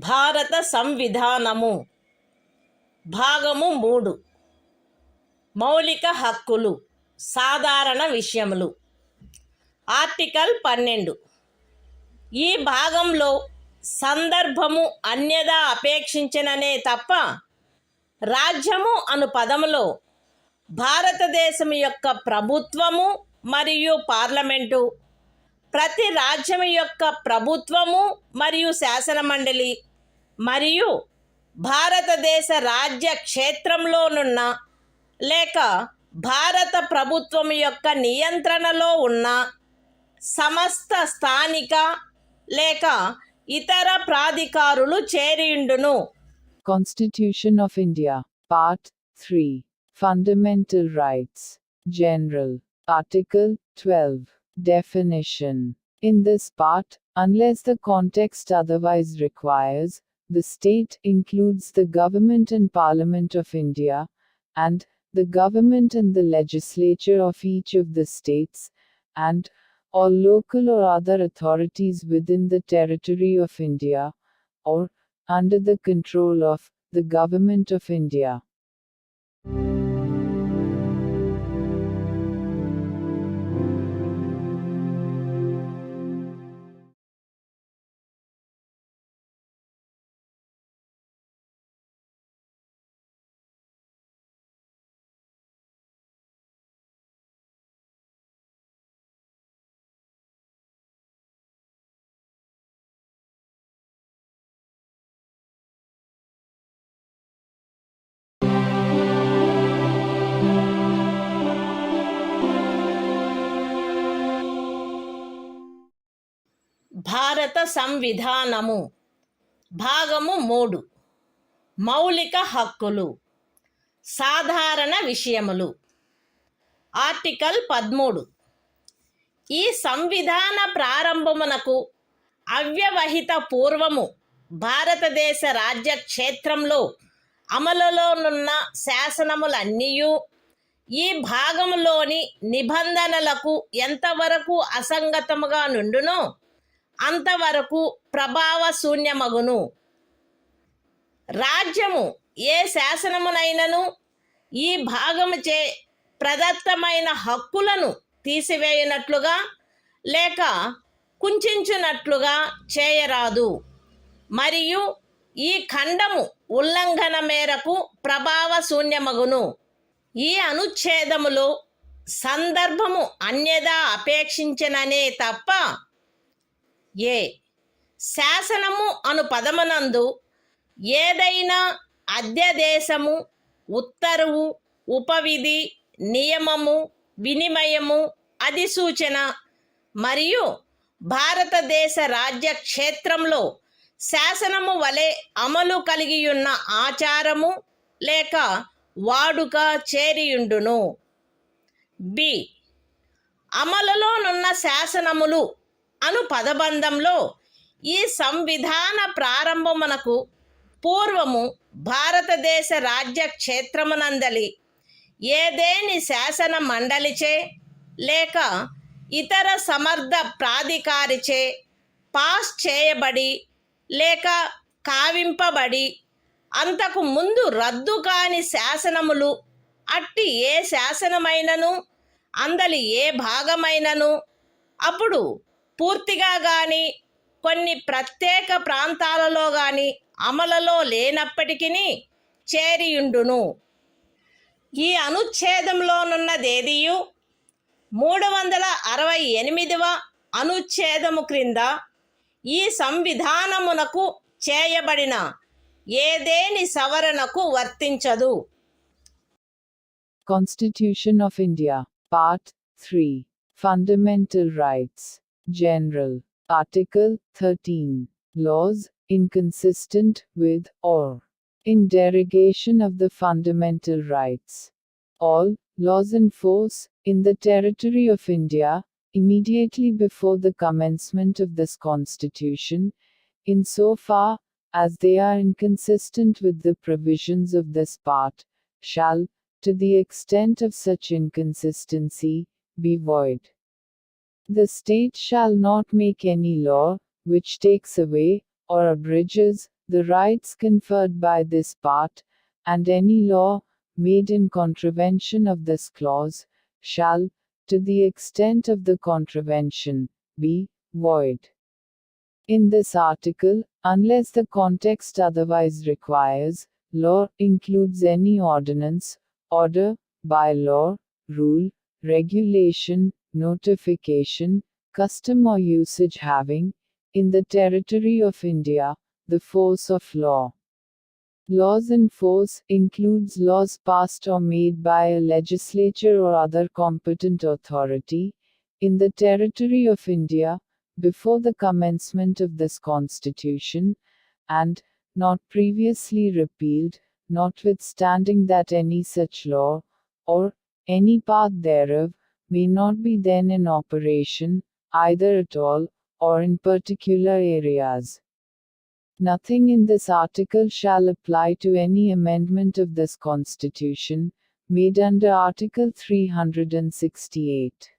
భారత సంవిధానము భాగము 3 మౌలిక హక్కులు సాధారణ విషయములు ఆర్టికల్ 12 ఈ భాగంలో సందర్భము అన్యదా అపేక్షించిననే తప్ప రాజ్యము అను పదములో భారతదేశం యొక్క ప్రభుత్వము మరియు పార్లమెంటు, ప్రతి రాజ్యం యొక్క ప్రభుత్వము మరియు శాసనమండలి మరియు భారతదేశ రాజ్య క్షేత్రంలోనున్న లేక భారత ప్రభుత్వం యొక్క నియంత్రణలో ఉన్న సమస్త స్థానిక లేక ఇతర ప్రాధికారులు చేరియుండును. Constitution of India, Part 3, Fundamental Rights, General, Article 12, Definition. In this part, unless the context otherwise requires, the state includes the government and Parliament of India, and the government and the legislature of each of the states, and all local or other authorities within the territory of India, or under the control of the Government of India. భారత సంవిధానము భాగము 3 మౌలిక హక్కులు సాధారణ విషయములు article 13 ఈ సంవిధాన ప్రారంభమునకు అవ్యవహిత పూర్వము భారతదేశ రాజ్య క్షేత్రంలో అమలులోనున్న శాసనములన్నీయు ఈ భాగములోని నిబంధనలకు ఎంతవరకు అసంగతముగా నుండునో అంతవరకు ప్రభావశూన్యమగును. రాజ్యము ఏ శాసనమునైనను ఈ భాగముచే ప్రదత్తమైన హక్కులను తీసివేయునట్లుగా లేక కుంచునట్లుగా చేయరాదు, మరియు ఈ ఖండము ఉల్లంఘన మేరకు ప్రభావశూన్యమగును. ఈ అనుచ్ఛేదములో సందర్భము అన్యదా అపేక్షించిననే తప్ప ఏ శాసనము అను పదమునందు ఏదైనా అధ్యదేశము, ఉత్తర్వు, ఉపవిధి, నియమము, వినిమయము, అధిసూచన మరియు భారతదేశ రాజ్య క్షేత్రంలో శాసనము వలె అమలు కలిగియున్న ఆచారము లేక వాడుక చేరియుండును. బి అమలులోనున్న శాసనములు అను పదబంధంలో ఈ సంవిధాన ప్రారంభమునకు పూర్వము భారతదేశ రాజ్య క్షేత్రమునందలి ఏదేని శాసన మండలిచే లేక ఇతర సమర్థ ప్రాధికారిచే పాస్ చేయబడి లేక కావింపబడి అంతకు ముందు రద్దు కాని శాసనములు అట్టి ఏ శాసనమైనను అందలి ఏ భాగమైనను అప్పుడు పూర్తిగా కానీ కొన్ని ప్రత్యేక ప్రాంతాలలో కానీ అమలులో లేనప్పటికీ చేరియుండును. ఈ అనుచ్ఛేదంలోనున్నదేదియు 368వ అనుచ్ఛేదము క్రింద ఈ సంవిధానమునకు చేయబడిన ఏదేని సవరణకు వర్తించదు. Constitution of India, Part 3, Fundamental Rights, General, Article 13, Laws inconsistent with or in derogation of the fundamental rights. All laws in force in the territory of India immediately before the commencement of this Constitution, in so far as they are inconsistent with the provisions of this part, shall, to the extent of such inconsistency, be void. The state shall not make any law which takes away or abridges the rights conferred by this part, and any law made in contravention of this clause, shall, to the extent of the contravention, be void. In this article, unless the context otherwise requires, law includes any ordinance, order, bylaw, rule, regulation, notification, custom or usage having, in the territory of India, the force of law. Laws in force includes laws passed or made by a legislature or other competent authority, in the territory of India, before the commencement of this Constitution, and, not previously repealed, notwithstanding that any such law, or any part thereof, may not be then in operation, either at all, or in particular areas. Nothing in this article shall apply to any amendment of this Constitution, made under Article 368.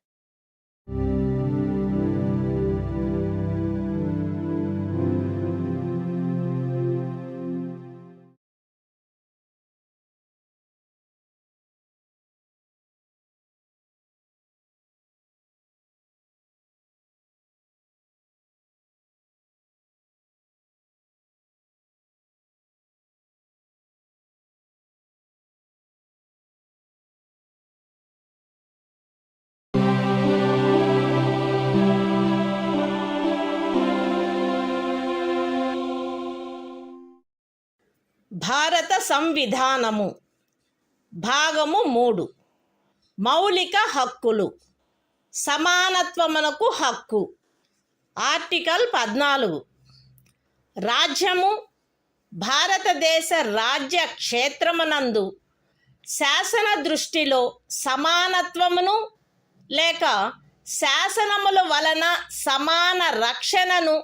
భారత సంవిధానము భాగము 3 మౌలిక హక్కులు సమానత్వమునకు హక్కు article 14 రాజ్యము భారతదేశ రాజ్య క్షేత్రమునందు శాసన దృష్టిలో సమానత్వమును లేక శాసనముల వలన సమాన రక్షణను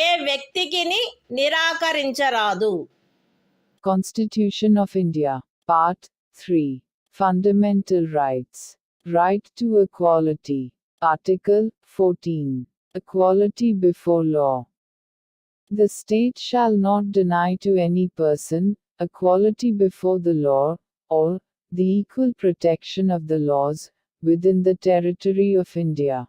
ఏ వ్యక్తికిని నిరాకరించరాదు. Constitution of India, Part 3. Fundamental Rights. Right to equality. Article 14. Equality before law. The state shall not deny to any person equality before the law, or the equal protection of the laws within the territory of India.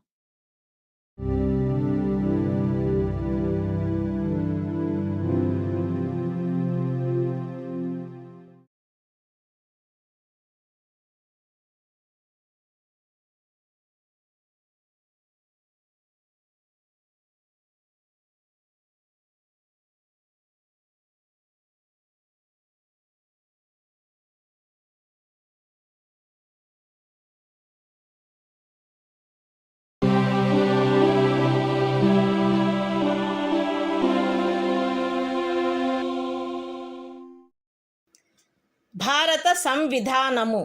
భారత సంవిధానము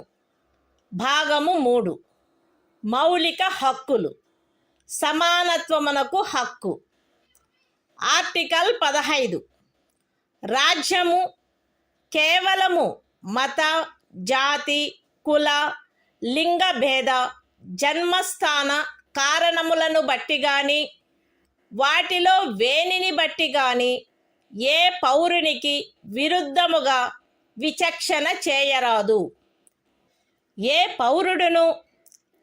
భాగము 3 మౌలిక హక్కులు సమానత్వమునకు హక్కు article 15 రాజ్యము కేవలము మత జాతి కుల లింగ భేద జన్మస్థాన కారణములను బట్టి గాని వాటిలో వేనిని బట్టి గాని ఏ పౌరునికి విరుద్ధముగా విచక్షణ చేయరాదు. ఏ పౌరుడును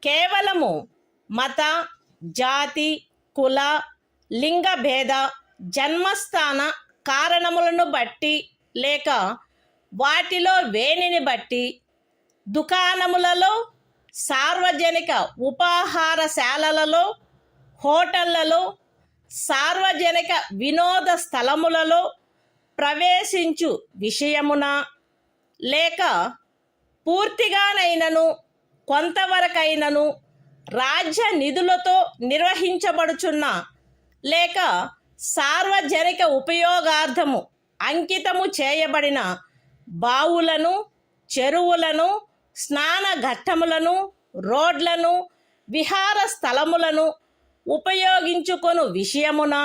కేవలము మత జాతి కుల లింగ భేద జన్మస్థాన కారణములను బట్టి లేక వాటిలో వేనిని బట్టి దుకాణములలో సార్వజనిక ఉపాహారశాలలలో హోటళ్లలో సార్వజనిక వినోద స్థలములలో ప్రవేశించు విషయమున లేక పూర్తిగానైనను కొంతవరకైనను రాజ్య నిధులతో నిర్వహించబడుచున్న లేక సార్వజనిక ఉపయోగార్థము అంకితము చేయబడిన బావులను చెరువులను స్నాన ఘట్టములను రోడ్లను విహార స్థలములను ఉపయోగించుకొను విషయమున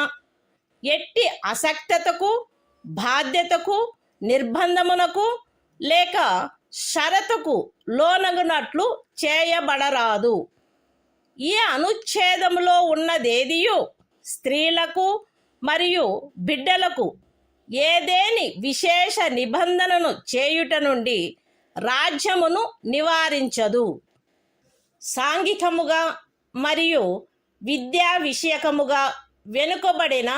ఎట్టి అసక్తతకు బాధ్యతకు నిర్బంధమునకు లేక షరతుకు లోనగునట్లు చేయబడరాదు. ఈ అనుచ్ఛేదములో ఉన్నదేదియు స్త్రీలకు మరియు బిడ్డలకు ఏదేని విశేష నిబంధనను చేయుట నుండి రాజ్యమును నివారించదు. సాంఘికముగా మరియు విద్యా విషయకముగా వెనుకబడిన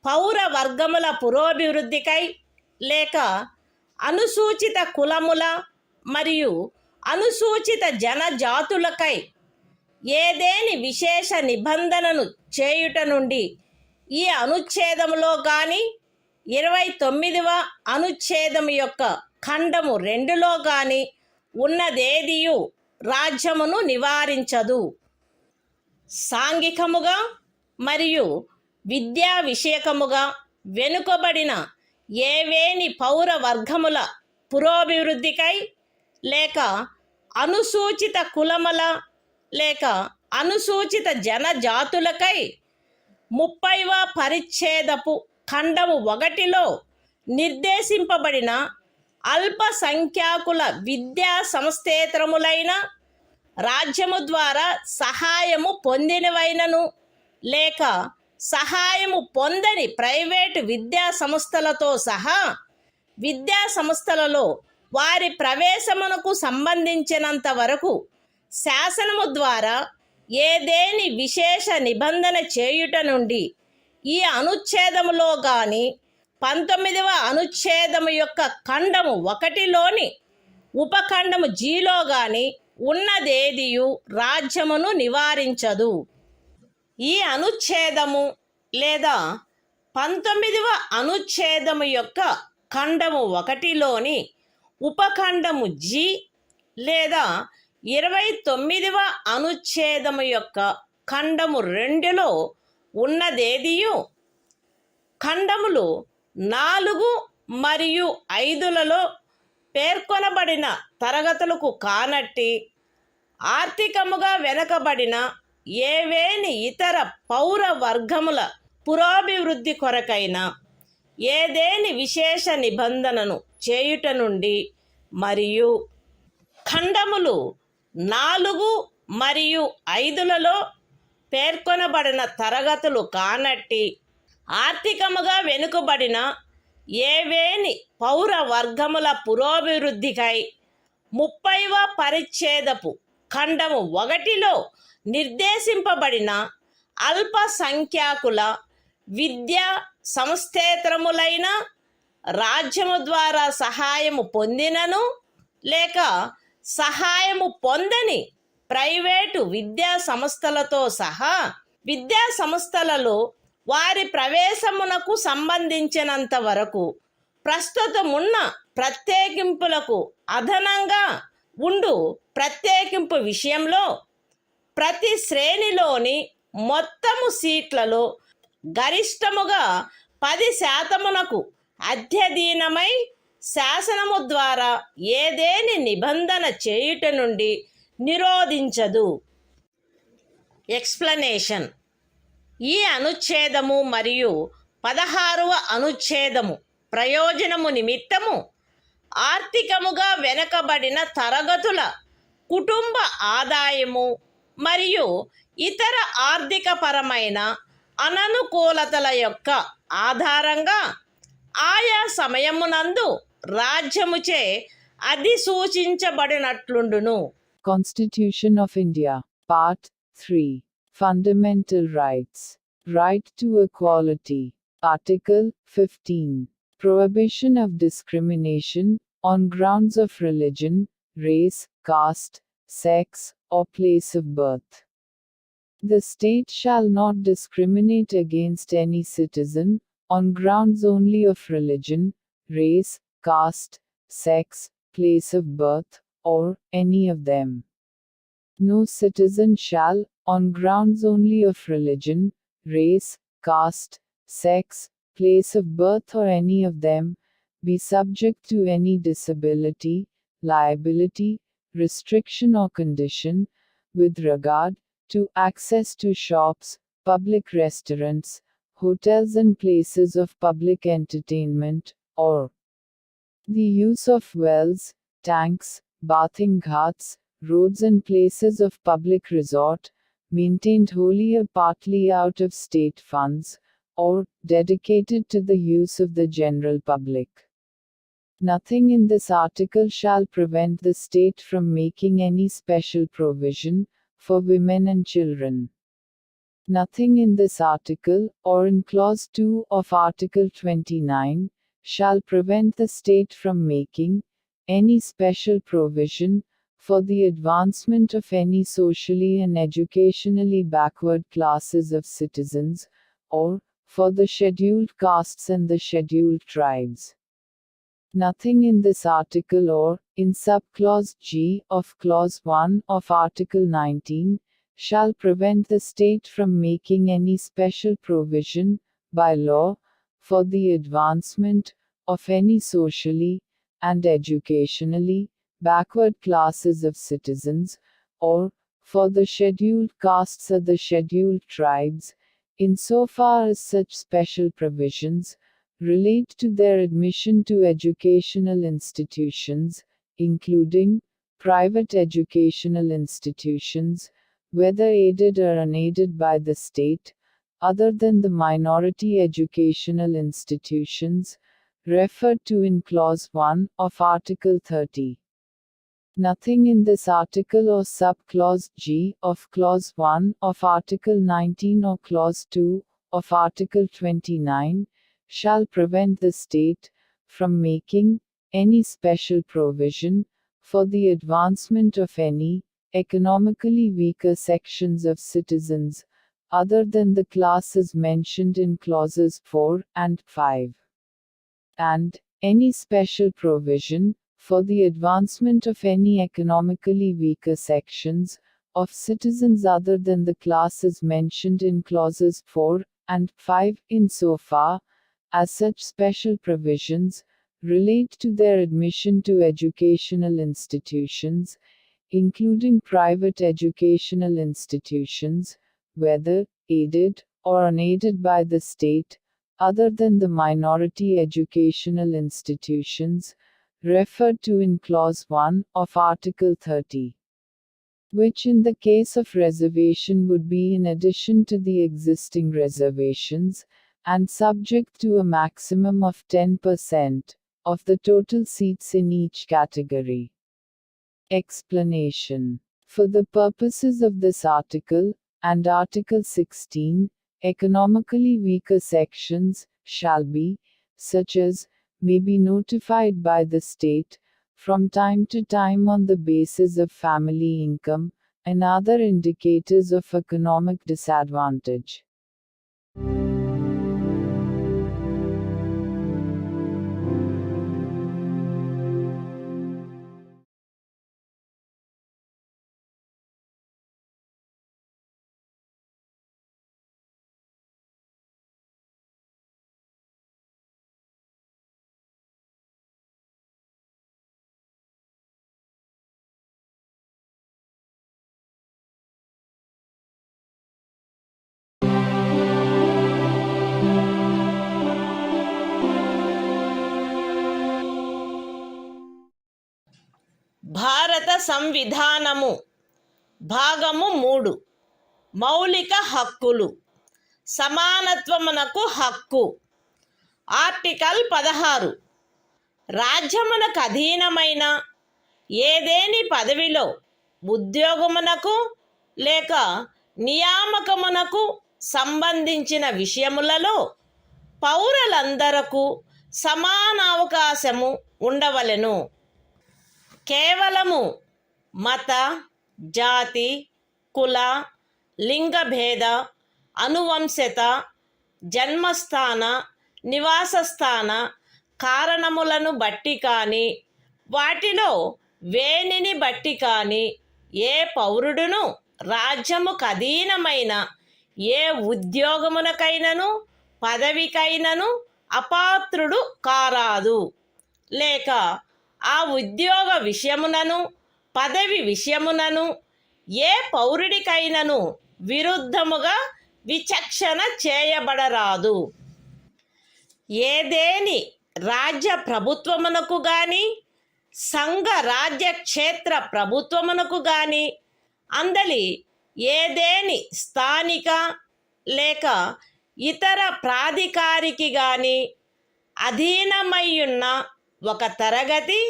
పౌర వర్గముల పురోభివృద్ధికై లేక అనుసూచిత కులముల మరియు అనుసూచిత జనజాతులకై ఏదేని విశేష నిబంధనను చేయుట నుండి ఈ అనుచ్ఛేదములో కానీ 29వ అనుచ్ఛేదము యొక్క ఖండము 2లో కానీ ఉన్నదేదియు రాజ్యమును నివారించదు. సాంఘికముగా మరియు విద్యా విషయకముగా వెనుకబడిన ఏవేని పౌర వర్గముల పురోభివృద్ధికై లేక అనుసూచిత కులముల లేక అనుసూచిత జనజాతులకై 30వ పరిచ్ఛేదపు ఖండము 1లో నిర్దేశింపబడిన అల్పసంఖ్యాకుల విద్యా సంస్థేతరములైన రాజ్యము ద్వారా సహాయము పొందినవైనను లేక సహాయము పొందని ప్రైవేటు విద్యా సంస్థలతో సహా విద్యా సంస్థలలో వారి ప్రవేశమునకు సంబంధించినంత వరకు శాసనము ద్వారా ఏదేని విశేష నిబంధన చేయుట నుండి ఈ అనుచ్ఛేదములో గాని 19వ అనుచ్ఛేదము యొక్క ఖండము 1లోని ఉపఖండము జీలో గాని ఉన్నదేదియు రాజ్యమును నివారించదు. ఈ అనుచ్ఛేదము లేదా 19వ అనుచ్ఛేదము యొక్క ఖండము 1లోని ఉపఖండము జి లేదా 29వ అనుచ్ఛేదము యొక్క ఖండము 2లో ఉన్నదేదియు ఖండములు 4 మరియు 5లలో పేర్కొనబడిన తరగతులకు కానట్టి ఆర్థికముగా వెనకబడిన ఏవేని ఇతర పౌర వర్గముల పురోభివృద్ధి కొరకైన ఏదేని విశేష నిబంధనను చేయుట నుండి మరియు ఖండములు 4 మరియు 5లలో పేర్కొనబడిన తరగతులు కానట్టి ఆర్థికముగా వెనుకబడిన ఏవేని పౌర వర్గముల పురోభివృద్ధికై 30వ పరిచ్ఛేదపు ఖండము 1లో నిర్దేశింపబడిన అల్పసంఖ్యాకుల విద్యా సంస్థేతరములైన రాజ్యము ద్వారా సహాయము పొందినను లేక సహాయము పొందని ప్రైవేటు విద్యా సంస్థలతో సహా విద్యా సంస్థలలో వారి ప్రవేశమునకు సంబంధించినంత వరకు ప్రస్తుతమున్న ప్రత్యేకింపులకు అదనంగా ఉండు ప్రత్యేకింపు విషయంలో ప్రతి శ్రేణిలోని మొత్తము సీట్లలో గరిష్టముగా 10% అధ్యయనమై శాసనము ద్వారా ఏదేని నిబంధన చేయుట నుండి నిరోధించదు. ఎక్స్ప్లనేషన్. ఈ అనుచ్ఛేదము మరియు 16వ అనుచ్ఛేదము ప్రయోజనము నిమిత్తము ఆర్థికముగా వెనకబడిన తరగతుల కుటుంబ ఆదాయము మరియు ఇతర ఆర్థికపరమైన అననుకూలతల యొక్క ఆధారంగా ఆయా సమయమునందు రాజ్యముచే అధిసూచించబడినట్లుండును. Constitution of India, Part 3. Fundamental Rights. Right to Equality. Article 15. Prohibition of discrimination on grounds of religion, race, caste, sex, or place of birth. The state shall not discriminate against any citizen on grounds only of religion, race, caste, sex, place of birth, or any of them. No citizen shall, on grounds only of religion, race, caste, sex, place of birth, or any of them, be subject to any disability, liability, restriction, or condition, with regard to access to shops, public restaurants, hotels, and places of public entertainment, or the use of wells, tanks, bathing ghats, roads, and places of public resort, maintained wholly or partly out of state funds, or dedicated to the use of the general public. Nothing in this article shall prevent the state from making any special provision for women and children. Nothing in this article, or in Clause 2 of Article 29, shall prevent the state from making any special provision for the advancement of any socially and educationally backward classes of citizens, or for the scheduled castes and the scheduled tribes. Nothing in this article or in subclause G of Clause 1 of Article 19 shall prevent the state from making any special provision, by law, for the advancement of any socially and educationally backward classes of citizens, or for the scheduled castes or the scheduled tribes, insofar as such special provisions relate to their admission to educational institutions, including private educational institutions, whether aided or unaided by the state, other than the minority educational institutions referred to in Clause 1 of Article 30. Nothing in this article or subclause G of Clause 1 of Article 19 or Clause 2 of Article 29 shall prevent the state from making any special provision for the advancement of any economically weaker sections of citizens, other than the classes mentioned in clauses 4 and 5. And any special provision for the advancement of any economically weaker sections of citizens other than the classes mentioned in clauses 4 and 5, insofar as such special provisions relate to their admission to educational institutions, including private educational institutions, whether aided or unaided by the state, other than the minority educational institutions referred to in Clause 1 of Article 30, which in the case of reservation would be in addition to the existing reservations, and subject to a maximum of 10% of the total seats in each category. Explanation. For the purposes of this article, and Article 16, economically weaker sections shall be such as may be notified by the state from time to time on the basis of family income and other indicators of economic disadvantage. భారత సంవిధానము భాగము 3 మౌలిక హక్కులు సమానత్వమునకు హక్కు. Article 16 రాజ్యమునకు అధీనమైన ఏదేని పదవిలో ఉద్యోగమునకు లేక నియామకమునకు సంబంధించిన విషయములలో పౌరులందరకు సమాన అవకాశము ఉండవలెను. కేవలము మత, జాతి, కుల, లింగభేద, అనువంశత, జన్మస్థాన, నివాసస్థాన కారణములను బట్టి కానీ వాటిలో వేనిని బట్టి కానీ ఏ పౌరుడును రాజ్యముకు అధీనమైన ఏ ఉద్యోగమునకైనను పదవికైనను అపాత్రుడు కారాదు, లేక ఆ ఉద్యోగ విషయమునను పదవి విషయమునను ఏ పౌరుడికైనను విరుద్ధముగా విచక్షణ చేయబడరాదు. ఏదేని రాజ్య ప్రభుత్వమునకు గాని సంఘ రాజ్య క్షేత్ర ప్రభుత్వమునకు గాని అందలి ఏదేని స్థానిక లేక ఇతర ప్రాధికారికి గాని అధీనమయ్యున్న ఒక తరగతి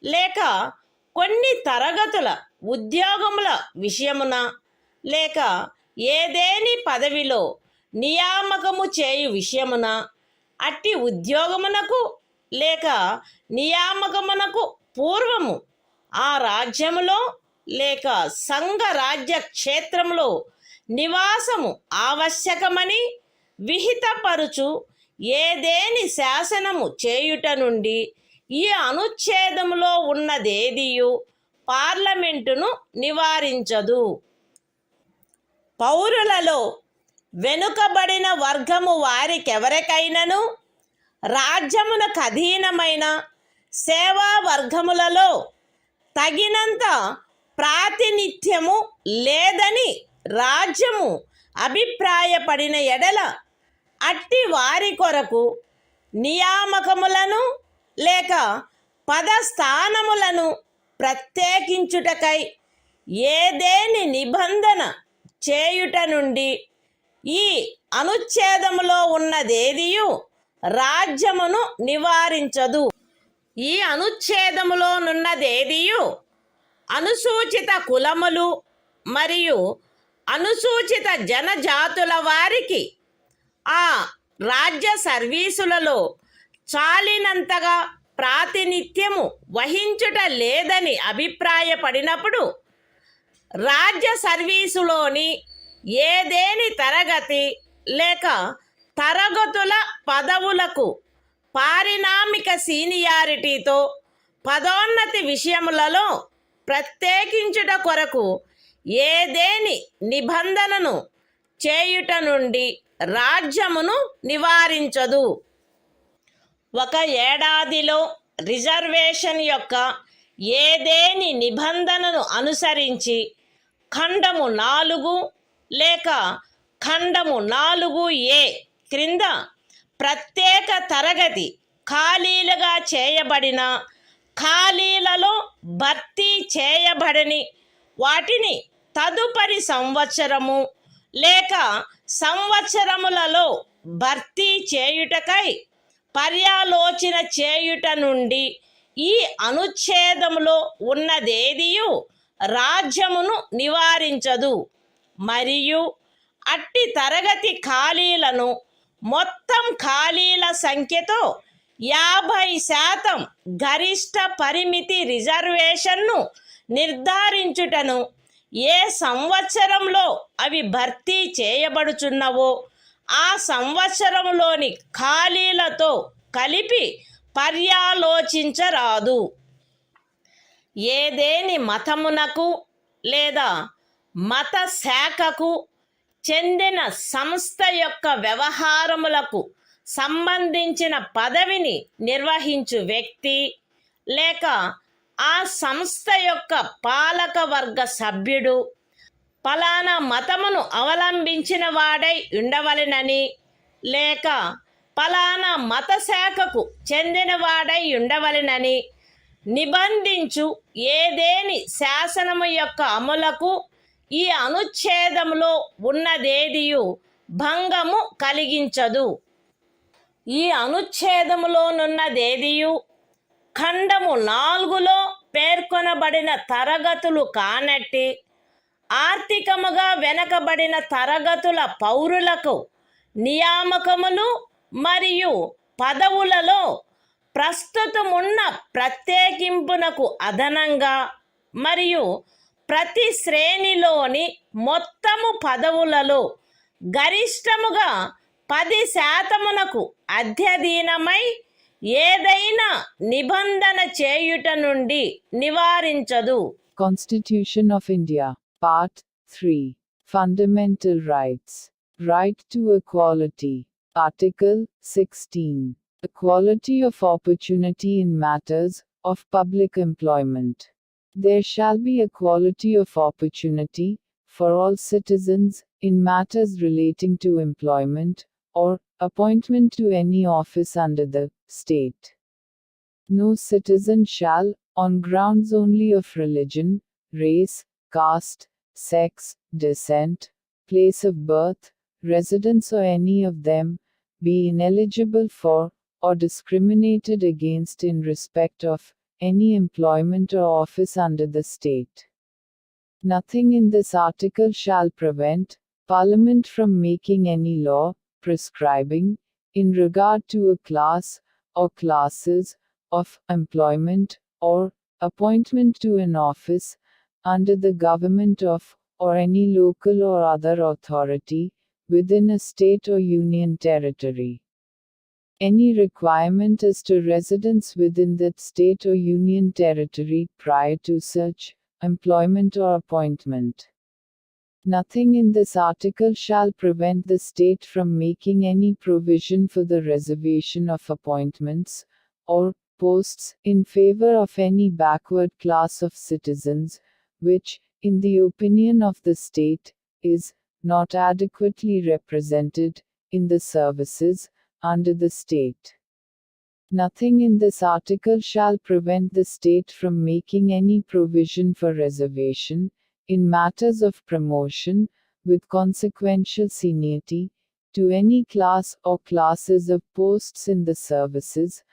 లేక కొన్ని తరగతుల ఉద్యోగముల విషయమున లేక ఏదేని పదవిలో నియామకము చేయు విషయమున అట్టి ఉద్యోగమునకు లేక నియామకమునకు పూర్వము ఆ రాజ్యములో లేక సంఘ రాజ్య క్షేత్రములో నివాసము ఆవశ్యకమని విహితపరుచు ఏదేని శాసనము చేయుట నుండి ఈ అనుచ్ఛేదములో ఉన్నదేదియు పార్లమెంటును నివారించదు. పౌరులలో వెనుకబడిన వర్గము వారికెవరికైనను రాజ్యమునకు అధీనమైన సేవా వర్గములలో తగినంత ప్రాతినిధ్యము లేదని రాజ్యము అభిప్రాయపడిన ఎడల అట్టి వారి కొరకు నియామకములను లేక పదస్థానములను ప్రత్యేకించుటకై ఏదేని నిబంధన చేయుట నుండి ఈ అనుచ్ఛేదములో ఉన్నదేదియు రాజ్యమును నివారించదు. ఈ అనుచ్ఛేదములోనున్నదేదియు అనుసూచిత కులములు మరియు అనుసూచిత జనజాతుల వారికి ఆ రాజ్య సర్వీసులలో చాలినంతగా ప్రాతినిధ్యము వహించుట లేదని అభిప్రాయపడినప్పుడు రాజ్య సర్వీసులోని ఏదేని తరగతి లేక తరగతుల పదవులకు పారిణామిక సీనియారిటీతో పదోన్నతి విషయములలో ప్రత్యేకించుట కొరకు ఏదేని నిబంధనను చేయుట నుండి రాజ్యమును నివారించదు. ఒక ఏడాదిలో రిజర్వేషన్ యొక్క ఏదేని నిబంధనను అనుసరించి ఖండము 4 లేక ఖండము 4A క్రింద ప్రత్యేక తరగతి ఖాళీలుగా చేయబడిన ఖాళీలలో భర్తీ చేయబడని వాటిని తదుపరి సంవత్సరము లేక సంవత్సరములలో భర్తీ చేయుటకై పర్యాలోచన చేయుట నుండి ఈ అనుచ్ఛేదములో ఉన్నదేదియు రాజ్యమును నివారించదు. మరియు అట్టి తరగతి ఖాళీలను మొత్తం ఖాళీల సంఖ్యతో 50% గరిష్ట పరిమితి రిజర్వేషన్ను నిర్ధారించుటను ఏ సంవత్సరంలో అవి భర్తీ చేయబడుచున్నవో ఆ సంవత్సరంలోని ఖాళీలతో కలిపి పర్యాలోచించరాదు. ఏదేని మతమునకు లేదా మత శాఖకు చెందిన సంస్థ యొక్క వ్యవహారములకు సంబంధించిన పదవిని నిర్వహించు వ్యక్తి లేక ఆ సంస్థ యొక్క పాలక వర్గ సభ్యుడు ఫలానా మతమును అవలంబించిన వాడై ఉండవలెనని లేక ఫలానా మత శాఖకు చెందినవాడై ఉండవలెనని నిబంధించు ఏదేని శాసనము యొక్క అమలుకు ఈ అనుచ్ఛేదములో ఉన్నదేదియు భంగము కలిగించదు. ఈ అనుచ్ఛేదములోనున్నదేదియు ఖండము 4లో పేర్కొనబడిన తరగతులు కానట్టి ఆర్థికముగా వెనకబడిన తరగతుల పౌరులకు నియామకములు మరియు పదవులలో ప్రస్తుతమున్న ప్రత్యేకింపునకు అదనంగా మరియు ప్రతి శ్రేణిలోని మొత్తము పదవులలో గరిష్టముగా 10% అధ్యధీనమై ఏదైనా నిబంధన చేయుట నుండి నివారించదు. Constitution of India, Part 3, Fundamental Rights. Right to equality. Article 16. Equality of opportunity in matters of public employment. There shall be equality of opportunity for all citizens in matters relating to employment or appointment to any office under the state. No citizen shall, on grounds only of religion, race, caste, sex, descent, place of birth, residents or any of them, be ineligible for, or discriminated against in respect of, any employment or office under the state. Nothing in this article shall prevent Parliament from making any law, prescribing, in regard to a class, or classes, of employment, or appointment to an office, under the government of, or any local or other authority, within a state or union territory. Any requirement as to residence within that state or union territory prior to such employment or appointment. Nothing in this article shall prevent the state from making any provision for the reservation of appointments, or posts, in favor of any backward class of citizens, which, in the opinion of the state, is not adequately represented in the services under the state. Nothing in this article shall prevent the state from making any provision for reservation, in matters of promotion, with consequential seniority, to any class or classes of posts in the services,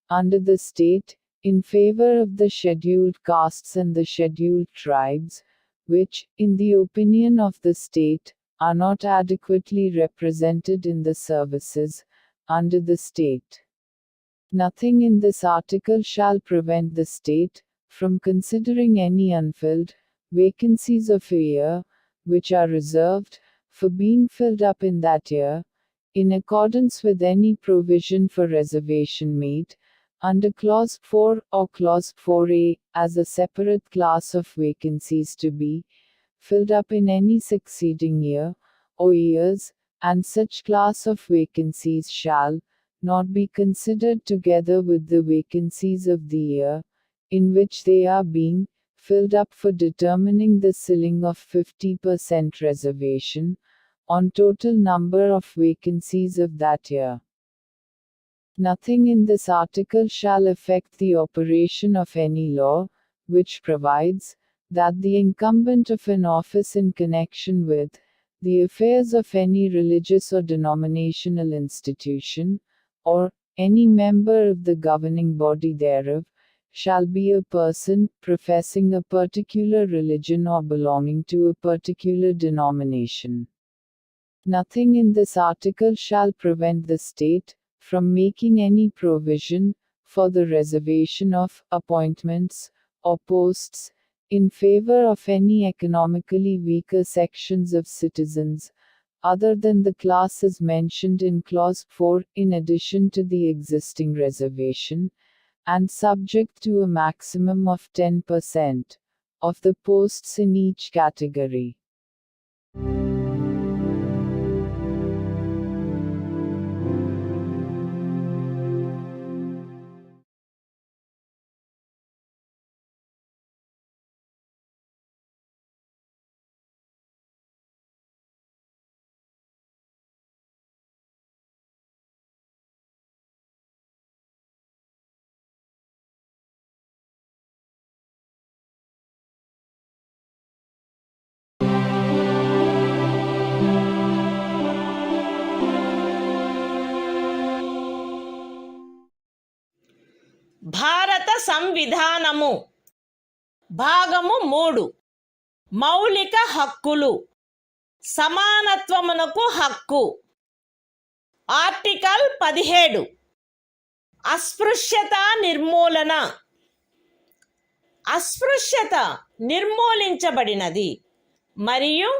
under the state, in favor of the scheduled castes and the scheduled tribes, which, in the opinion of the state, are not adequately represented in the services, under the state. Nothing in this article shall prevent the state from considering any unfilled vacancies of a year, which are reserved for being filled up in that year, in accordance with any provision for reservation made under Clause 4 or Clause 4a, as a separate class of vacancies to be filled up in any succeeding year or years, and such class of vacancies shall not be considered together with the vacancies of the year in which they are being filled up for determining the ceiling of 50% reservation on total number of vacancies of that year. Nothing in this article shall affect the operation of any law, which provides that the incumbent of an office in connection with the affairs of any religious or denominational institution, or any member of the governing body thereof, shall be a person professing a particular religion or belonging to a particular denomination. Nothing in this article shall prevent the state from making any provision for the reservation of appointments or posts in favor of any economically weaker sections of citizens, other than the classes mentioned in Clause 4, in addition to the existing reservation, and subject to a maximum of 10% of the posts in each category. భారత సంవిధానము భాగము 3 మౌలిక హక్కులు సమానత్వమునకు హక్కు. Article 17 అస్పృశ్యత నిర్మూలన. అస్పృశ్యత నిర్మూలించబడినది మరియు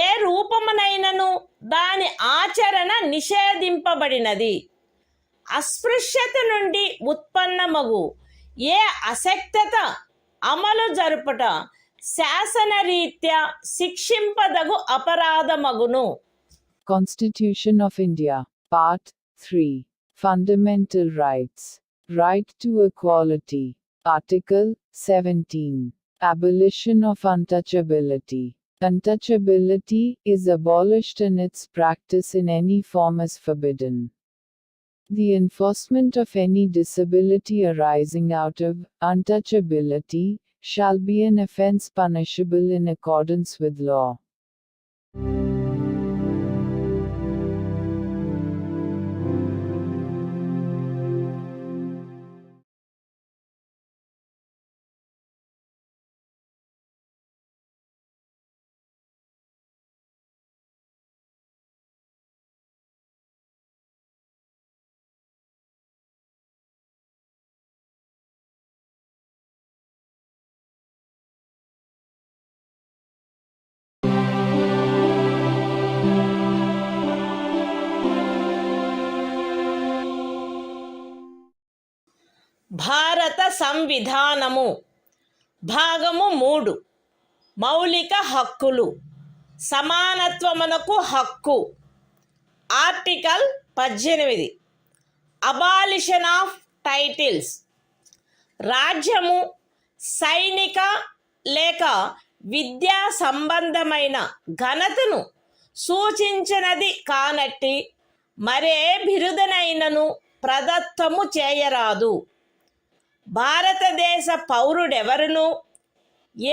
ఏ రూపమునైనను దాని ఆచరణ నిషేధింపబడినది. అస్పృశ్యత నుండి ఉత్పన్నమగు ఏ అశక్తత అమలు జరుపుట శాసనరీత్యా శిక్షింపదగు అపరాధమగును. Constitution of India, Part 3. Fundamental Rights. Right to Equality. Article 17. Abolition of untouchability. Untouchability is abolished and its practice in any form is forbidden. The enforcement of any disability arising out of untouchability shall be an offense punishable in accordance with law. సంవిధానము భాగము 3 మౌలిక హక్కులు సమానత్వమునకు హక్కు. Article 18 abolition of titles. రాజ్యము సైనిక లేక విద్యా సంబంధమైన ఘనతను సూచించినది కానట్టి మరే బిరుదనైనను ప్రదత్తము చేయరాదు. భారతదేశ పౌరుడెవరును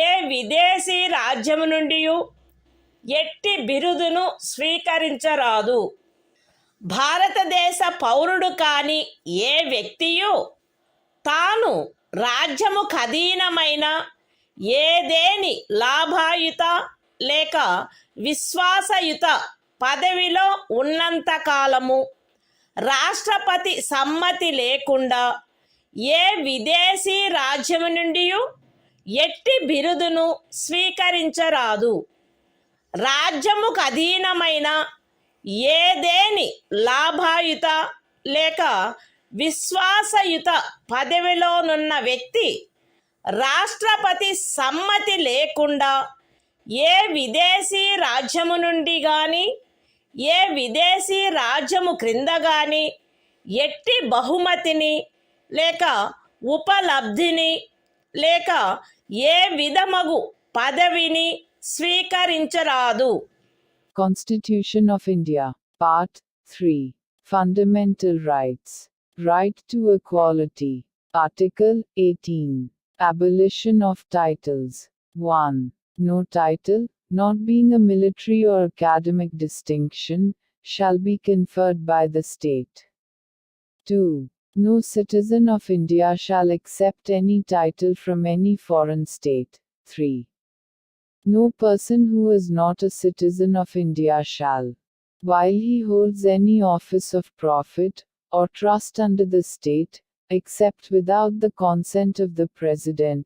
ఏ విదేశీ రాజ్యము నుండి ఎట్టి బిరుదును స్వీకరించరాదు. భారతదేశ పౌరుడు కాని ఏ వ్యక్తియు తాను రాజ్యము ఖదీనమైన ఏదేని లాభాయుత లేక విశ్వాసయుత పదవిలో ఉన్నంత కాలము రాష్ట్రపతి సమ్మతి లేకుండా ఏ విదేశీ రాజ్యము నుండి ఎట్టి బిరుదును స్వీకరించరాదు. రాజ్యముకు అధీనమైన ఏదేని లాభాయుత లేక విశ్వాసయుత పదవిలోనున్న వ్యక్తి రాష్ట్రపతి సమ్మతి లేకుండా ఏ విదేశీ రాజ్యము నుండి కానీ ఏ విదేశీ రాజ్యము క్రింద కానీ ఎట్టి బహుమతిని లేక ఉపలబ్ధిని లేక ఏ విధమగు పదవిని స్వీకరించరాదు. Constitution of India, Part 3. Fundamental Rights. Right to Equality. Article 18. Abolition of Titles. 1. No title, not being a military or academic distinction, shall be conferred by the state. 2. No citizen of India shall accept any title from any foreign state. 3. No person who is not a citizen of India shall, while he holds any office of profit or trust under the state, accept without the consent of the President,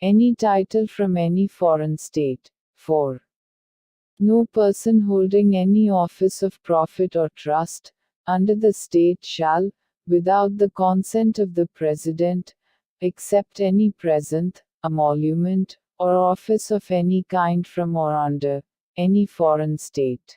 any title from any foreign state. 4. No person holding any office of profit or trust under the state shall, without the consent of the President, accept any present, emolument, or office of any kind from or under any foreign state.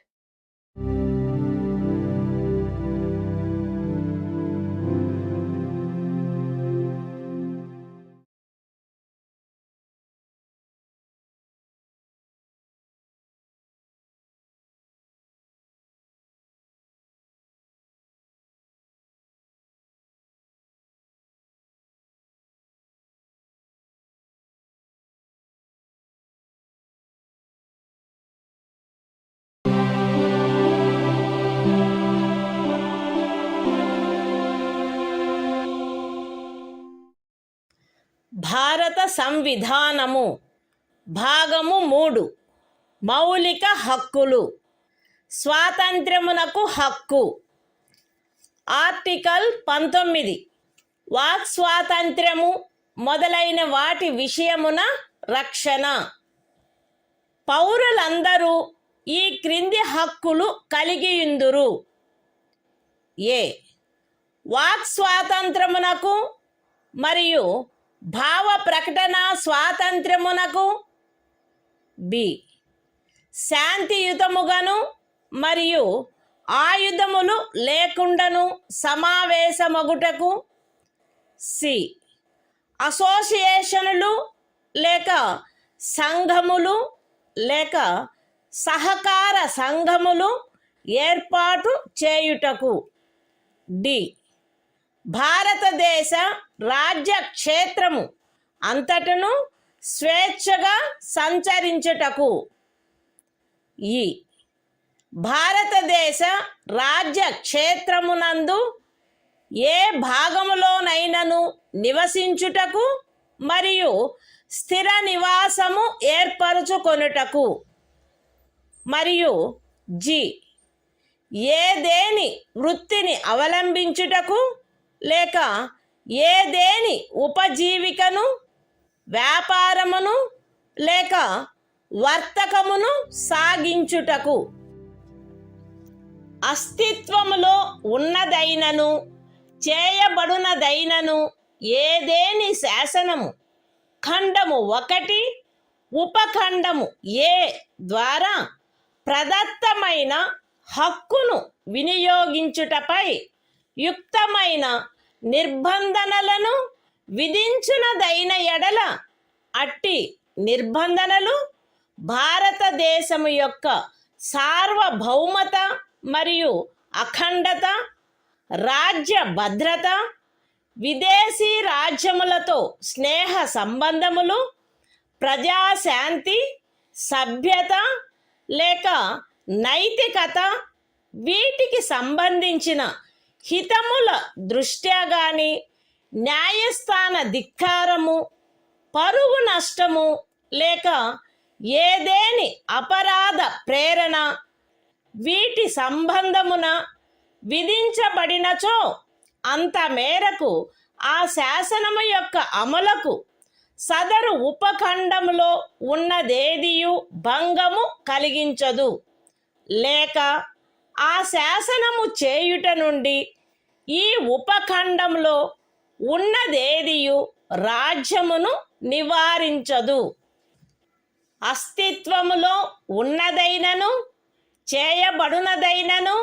భారత సంవిధానము భాగము 3 మౌలిక హక్కులు స్వాతంత్ర్యమునకు హక్కు. Article 19 walk స్వాతంత్ర్యము మొదలైన వాటి విషయమున రక్షణ. పౌరులందరూ ఈ క్రింది హక్కులు కలిగియుందురు. ఏ వాక్ స్వాతంత్రమునకు మరియు భావ ప్రకటన స్వాతంత్ర్యమునకు. బి శాంతియుతముగాను మరియు ఆయుధములు లేకుండాను సమావేశమగుటకు. సి అసోసియేషనులు లేక సంఘములు లేక సహకార సంఘములు ఏర్పాటు చేయుటకు. డి భారతదేశ రాజ్య క్షేత్రము అంతటను స్వేచ్ఛగా సంచరించుటకు. ఈ భారతదేశ రాజ్య క్షేత్రమునందు ఏ భాగములోనైనను నివసించుటకు మరియు స్థిర నివాసము ఏర్పరచుకొనుటకు. మరియు జి ఏదేని వృత్తిని అవలంబించుటకు లేక ఏదేని ఉపజీవికను వ్యాపారమును లేక వర్తకమును సాగించుటకు. అస్తిత్వములో ఉన్నదైనను చేయబడునదైనను ఏదేని శాసనము ఖండము 1 ఉపఖండము ఏ ద్వారా ప్రదత్తమైన హక్కును వినియోగించుటపై యుక్తమైన నిర్బంధనలను విధించునదైన ఎడల అట్టి నిర్బంధనలు భారతదేశము యొక్క సార్వభౌమత మరియు అఖండత, రాజ్య భద్రత, విదేశీ రాజ్యములతో స్నేహ సంబంధములు, ప్రజాశాంతి, సభ్యత లేక నైతికత వీటికి సంబంధించిన హితముల దృష్ట్యా గాని, న్యాయస్థాన ధిక్కారము, పరువు నష్టము లేక ఏదేని అపరాధ ప్రేరణ వీటి సంబంధమున విధించబడినచో అంత మేరకు ఆ శాసనము యొక్క అమలుకు సదరు ఉపఖండములో ఉన్నదేదియు భంగము కలిగించదు, లేక ఆ శాసనము చేయుట నుండి ఈ ఉపఖండంలో ఉన్నదేదియు రాజ్యమును నివారించదు. అస్తిత్వములో ఉన్నదైనను చేయబడునదైనను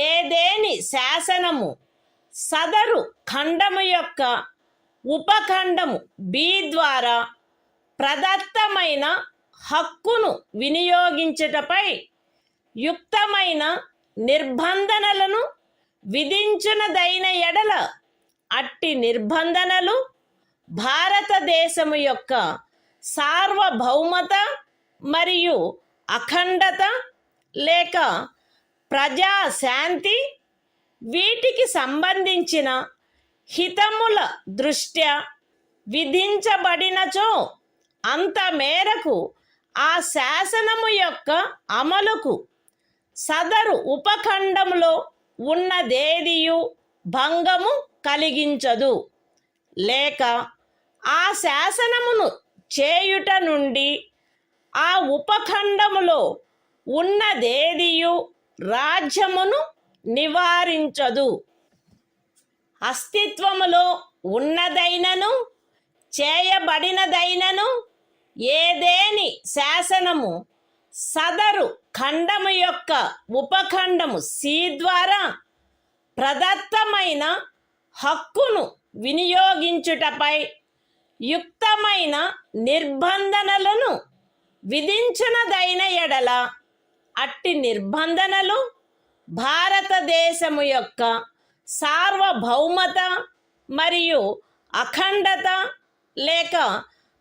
ఏదేని శాసనము సదరు ఖండము యొక్క ఉపఖండము బి ద్వారా ప్రదత్తమైన హక్కును వినియోగించుటపై యుక్తమైన నిర్బంధనలను విధించునదైన ఎడల అట్టి నిర్బంధనలు భారతదేశము యొక్క సార్వభౌమత మరియు అఖండత లేక ప్రజాశాంతి వీటికి సంబంధించిన హితముల దృష్ట్యా విధించబడినచో అంత మేరకు ఆ శాసనము యొక్క అమలుకు సదరు ఉపఖండంలో ఉన్నదేదియు భంగము కలిగించదు, లేక ఆ శాసనమును చేయుట నుండి ఆ ఉపఖండములో ఉన్నదేదియు రాజ్యమును నివారించదు. అస్తిత్వములో ఉన్నదైనను చేయబడినదైనను ఏదేని శాసనము సదరు ఖండము యొక్క ఉపఖండము సి ద్వారా ప్రదత్తమైన హక్కును వినియోగించుటపై యుక్తమైన నిర్బంధనలను విధించునదైన ఎడల అట్టి నిర్బంధనలు భారతదేశము యొక్క సార్వభౌమత మరియు అఖండత లేక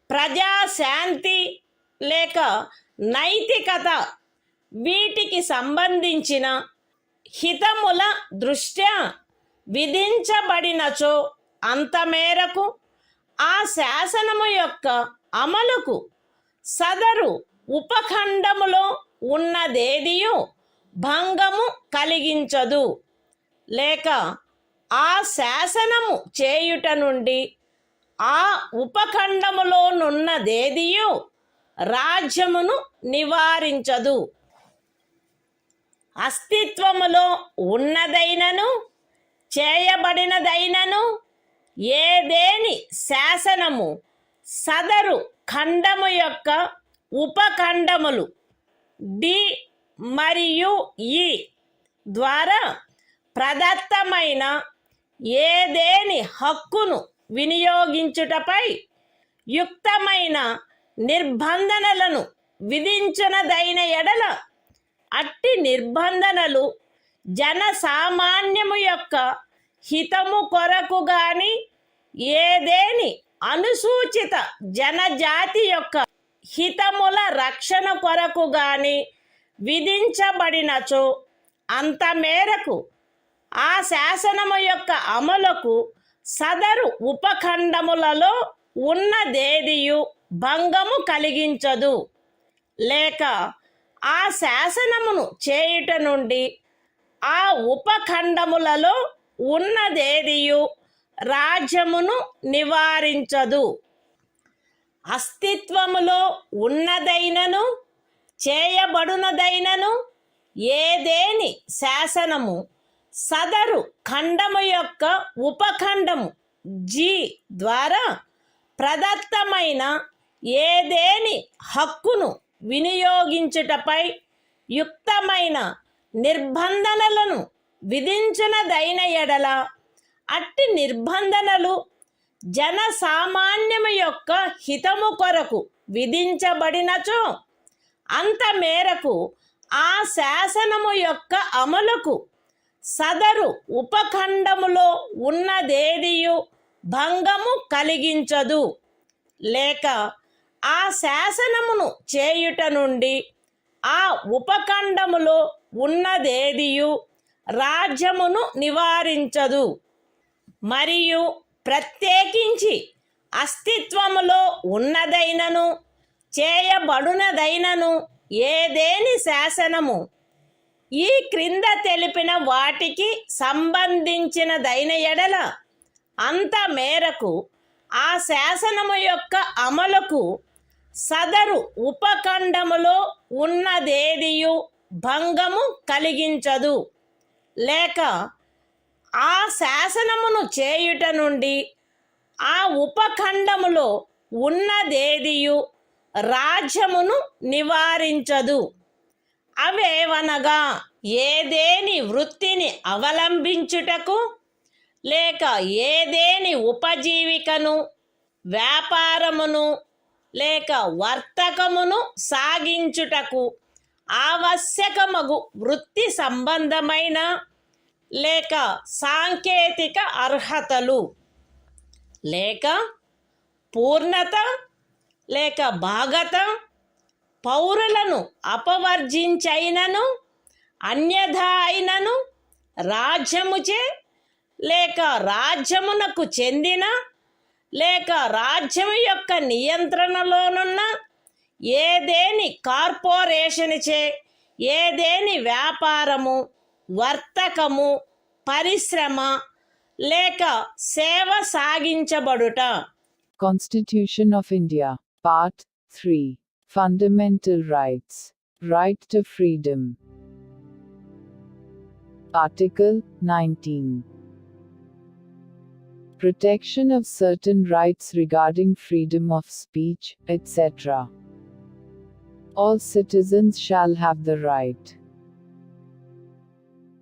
ప్రజాశాంతి లేక నైతికత వీటికి సంబంధించిన హితముల దృష్ట్యా విధించబడినచో అంత మేరకు ఆ శాసనము యొక్క అమలుకు సదరు ఉపఖండములో ఉన్నదేదియు భంగము కలిగించదు, లేక ఆ శాసనము చేయుట నుండి ఆ ఉపఖండములోనున్నదేదియు రాజ్యమును నివారించదు. అస్తిత్వములో ఉన్నదైనను చేయబడినదైనను ఏదేని శాసనము సదరు ఖండము యొక్క ఉపఖండములు డి మరియు ఈ ద్వారా ప్రదత్తమైన ఏదేని హక్కును వినియోగించుటపై యుక్తమైన నిర్బంధనలను విధించునదైన ఎడల అట్టి నిర్బంధనలు జనసామాన్యము యొక్క హితము కొరకు గాని ఏదేని అనుసూచిత జనజాతి యొక్క హితముల రక్షణ కొరకు గాని విధించబడినచో అంత మేరకు ఆ శాసనము యొక్క అమలుకు సదరు ఉపఖండములలో ఉన్నదేదియు భంగము కలిగించదు, లేక ఆ శాసనమును చేయుట నుండి ఆ ఉపఖండములలో ఉన్నదేదియు రాజ్యమును నివారించదు. అస్తిత్వములో ఉన్నదైనను చేయబడునదైనను ఏదేని శాసనము సదరు ఖండము యొక్క ఉపఖండము జి ద్వారా ప్రదత్తమైన ఏదేని హక్కును వినియోగించుటపై యుక్తమైన నిర్బంధనలను విధించునదైన ఎడల అట్టి నిర్బంధనలు జనసామాన్యము యొక్క హితము కొరకు విధించబడినచో అంత మేరకు ఆ శాసనము యొక్క అమలుకు సదరు ఉపఖండములో ఉన్నదేదియు భంగము కలిగించదు, లేక ఆ శాసనమును చేయుట నుండి ఆ ఉపఖండములో ఉన్నదేదియు రాజ్యమును నివారించదు. మరియు ప్రత్యేకించి అస్తిత్వములో ఉన్నదైనను చేయబడునదైనను ఏదేని శాసనము ఈ క్రింద తెలిపిన వాటికి సంబంధించినదైన ఎడల అంత మేరకు ఆ శాసనము యొక్క అమలుకు సదరు ఉపఖండములో ఉన్నదేదియు భంగము కలిగించదు, లేక ఆ శాసనమును చేయుట నుండి ఆ ఉపఖండములో ఉన్నదేదియు రాజ్యమును నివారించదు. అవేవనగా ఏదేని వృత్తిని అవలంబించుటకు లేక ఏదేని ఉపజీవికను వ్యాపారమును లేక వర్తకమును సాగించుటకు ఆవశ్యకమగు వృత్తి సంబంధమైన లేక సాంకేతిక అర్హతలు లేక పూర్ణత లేక భాగత పౌరులను అపవర్జించైనను అన్యథా అయినను రాజ్యముచే లేక రాజ్యమునకు చెందిన లేక రాజ్యము యొక్క నియంత్రణలోనున్న ఏదేని కార్పొరేషన్చే ఏదేని వ్యాపారము వర్తకము పరిశ్రమ లేక సేవ సాగించబడుట. Constitution of India, Part 3. Fundamental Rights. Right to Freedom. Article 19. Protection of certain rights regarding freedom of speech, etc. All citizens shall have the right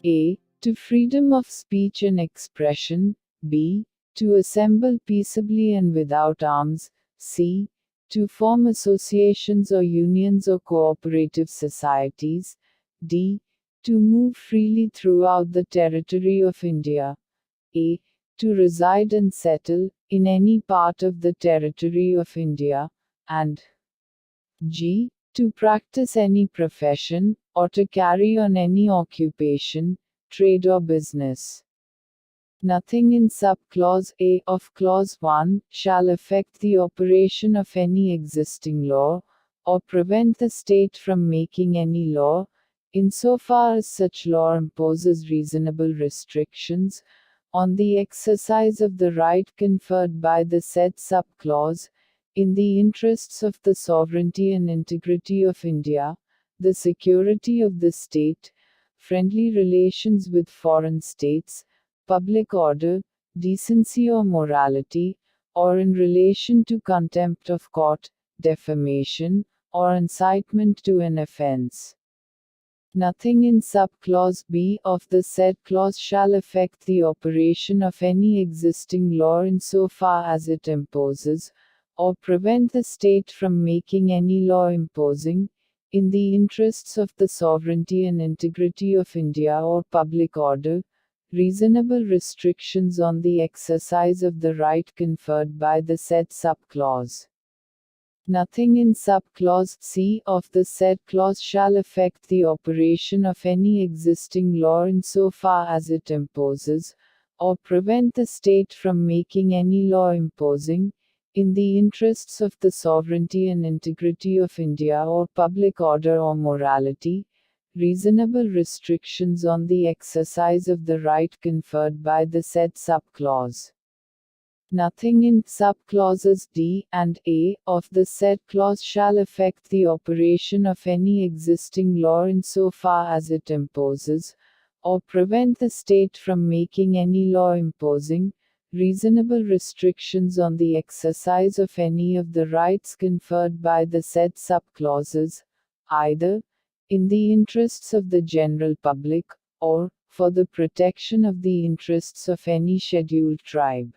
a. to freedom of speech and expression, b. to assemble peaceably and without arms, c. to form associations or unions or cooperative societies, d. to move freely throughout the territory of India, a. to reside and settle in any part of the territory of India, and g. to practice any profession, or to carry on any occupation, trade or business. Nothing in sub-clause A of clause 1 shall affect the operation of any existing law, or prevent the state from making any law, insofar as such law imposes reasonable restrictions on the exercise of the right conferred by the said sub-clause, in the interests of the sovereignty and integrity of India, the security of the state, friendly relations with foreign states, public order, decency or morality, or in relation to contempt of court, defamation, or incitement to an offense. Nothing in sub-clause B of the said clause shall affect the operation of any existing law insofar as it imposes, or prevent the state from making any law imposing, in the interests of the sovereignty and integrity of India or public order, reasonable restrictions on the exercise of the right conferred by the said sub-clause. Nothing in sub-clause C of the said clause shall affect the operation of any existing law insofar as it imposes, or prevent the state from making any law imposing, in the interests of the sovereignty and integrity of India or public order or morality, reasonable restrictions on the exercise of the right conferred by the said sub-clause. Nothing in sub-clauses D and A of the said clause shall affect the operation of any existing law insofar as it imposes, or prevent the state from making any law imposing, reasonable restrictions on the exercise of any of the rights conferred by the said subclauses, either in the interests of the general public, or for the protection of the interests of any scheduled tribe.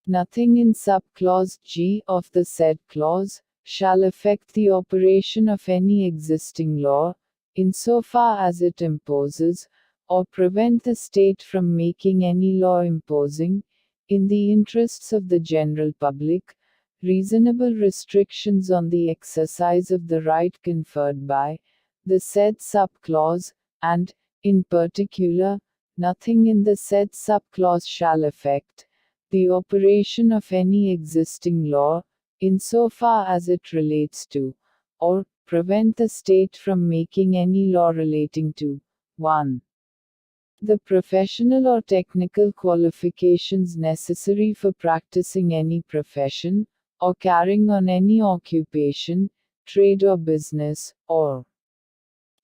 Nothing in subclause G of the said clause shall affect the operation of any existing law, insofar as it imposes, or prevent the state from making any law imposing, in the interests of the general public, reasonable restrictions on the exercise of the right conferred by the said subclause, and, in particular, nothing in the said subclause shall affect the operation of any existing law, insofar as it relates to, or prevent the state from making any law relating to 1. The professional or technical qualifications necessary for practicing any profession, or carrying on any occupation, trade or business, or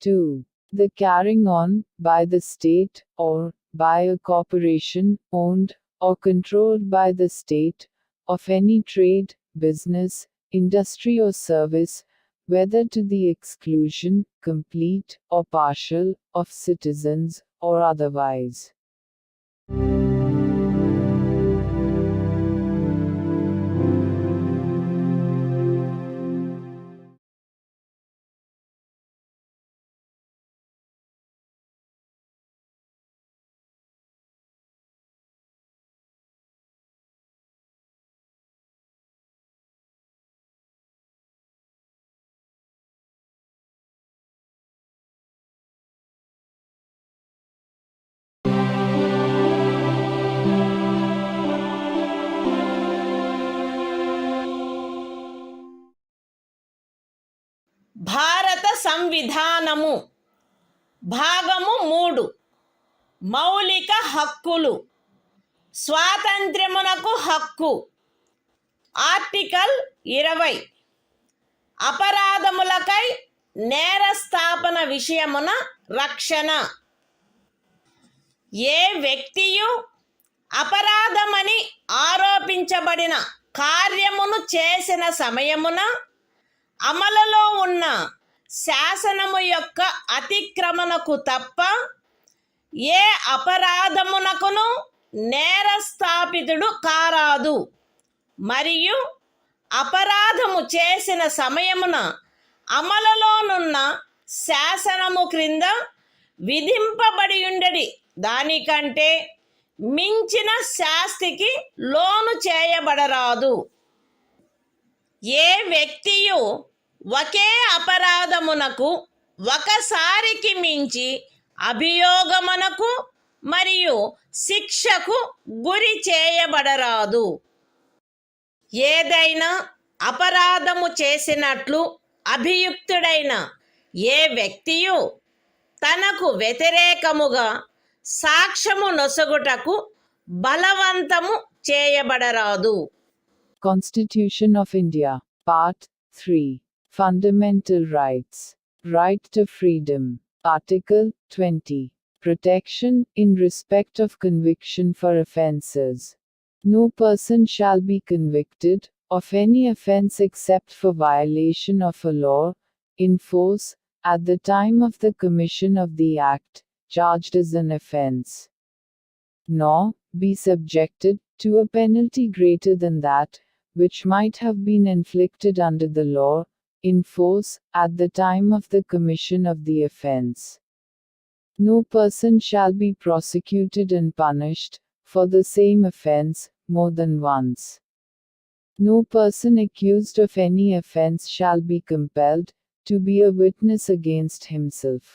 2. The carrying on, by the state, or by a corporation, owned, or controlled by the state, of any trade, business, industry or service, whether to the exclusion, complete, or partial, of citizens, or otherwise. భారత సంవిధానము భాగము 3 మౌలిక హక్కులు స్వాతంత్ర్యమునకు హక్కు article 20 అపరాధములకై నేరస్థాపన విషయమున రక్షణ ఏ వ్యక్తియు అపరాధమని ఆరోపించబడిన కార్యమును చేసిన సమయమున అమలులో ఉన్న శాసనము యొక్క అతిక్రమణకు తప్ప ఏ అపరాధమునకును నేరస్థాపితుడు కారాదు మరియు అపరాధము చేసిన సమయమున అమలులోనున్న శాసనము క్రింద విధింపబడియుండెడి దానికంటే మించిన శాస్తికి లోను చేయబడరాదు. ఏ వ్యక్తియు ఒకే అపరాధమునకు ఒకసారికి మించి అభియోగమునకు మరియు శిక్షకు గురి చేయబడరాదు. ఏదైనా అపరాధము చేసినట్లు అభియుక్తుడైన ఏ వ్యక్తియు తనకు వ్యతిరేకముగా సాక్ష్యము నొసగుటకు బలవంతము చేయబడరాదు. Constitution of India, Part 3. Fundamental Rights. Right to Freedom. Article 20. Protection, in respect of conviction for offences. No person shall be convicted of any offence except for violation of a law, in force, at the time of the commission of the act, charged as an offence, nor be subjected to a penalty greater than that which might have been inflicted under the law, in force, at the time of the commission of the offence. No person shall be prosecuted and punished for the same offence more than once. No person accused of any offence shall be compelled to be a witness against himself.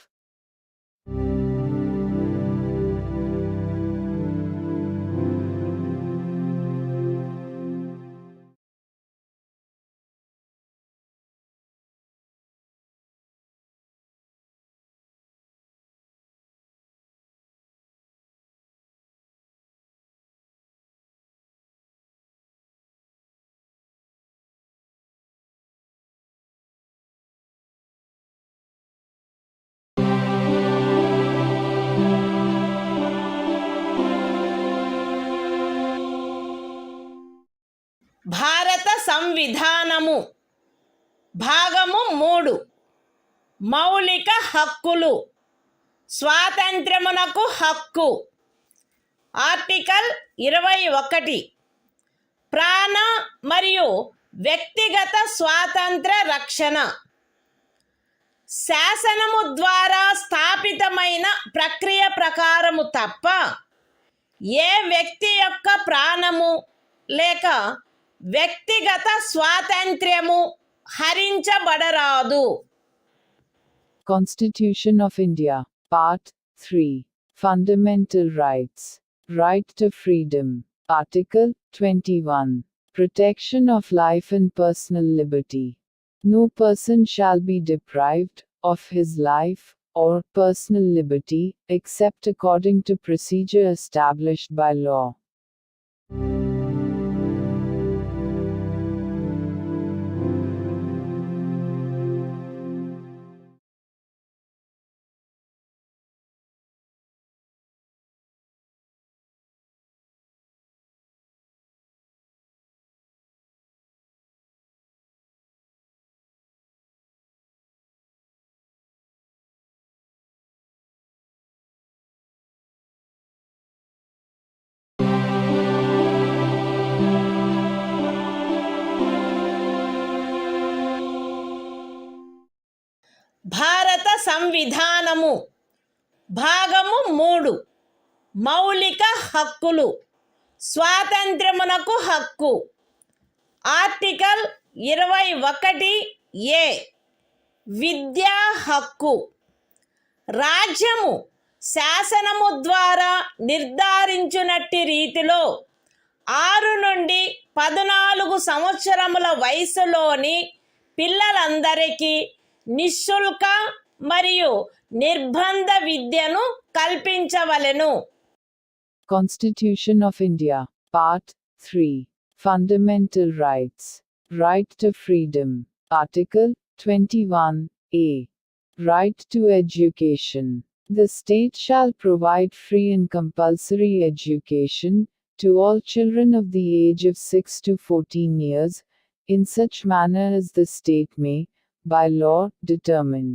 సంవిధానము భాగము 3 మౌలిక హక్కులు స్వాతంత్ర్యమునకు హక్కు article 21 ప్రాణ మరియు వ్యక్తిగత స్వాతంత్ర రక్షణ శాసనము ద్వారా స్థాపితమైన ప్రక్రియ ప్రకారము తప్ప ఏ వ్యక్తి యొక్క ప్రాణము లేక వ్యక్తిగత స్వాతంత్ర్యము హరించబడరాదు. Constitution of India, Part 3. Fundamental Rights. Right to Freedom. Article 21. Protection of life and personal liberty. No person shall be deprived of his life or personal liberty, except according to procedure established by law. భారత సంవిధానము భాగము 3 మౌలిక హక్కులు స్వాతంత్ర్యమునకు హక్కు article 21 విద్యా హక్కు రాజ్యము శాసనము ద్వారా నిర్ధారించినట్టి రీతిలో 6 నుండి 14 సంవత్సరముల వయసులోని పిల్లలందరికీ నిశుల్క మరియు నిర్బంధ విద్యను కల్పించవలెను. Constitution of India, Part 3. Fundamental Rights. Right to Freedom. Article 21a. Right to Education. The state shall provide free and compulsory education to all children of the age of 6 to 14 years, in such manner as the state may, by law, determine.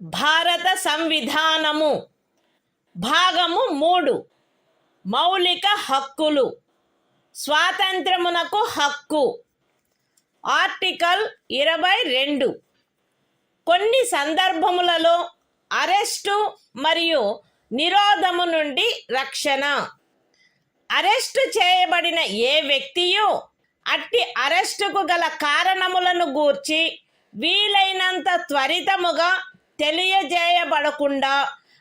భారత సంవిధానము భాగము 3 మౌలిక హక్కులు స్వాతంత్ర్యమునకు హక్కు article 22 కొన్ని సందర్భములలో arrest మరియు నిరోధము నుండి రక్షణ arrest చేయబడిన ఏ వ్యక్తియు అట్టి అరెస్టుకు గల కారణములను గూర్చి వీలైనంత త్వరితముగా తెలియజేయబడకుండా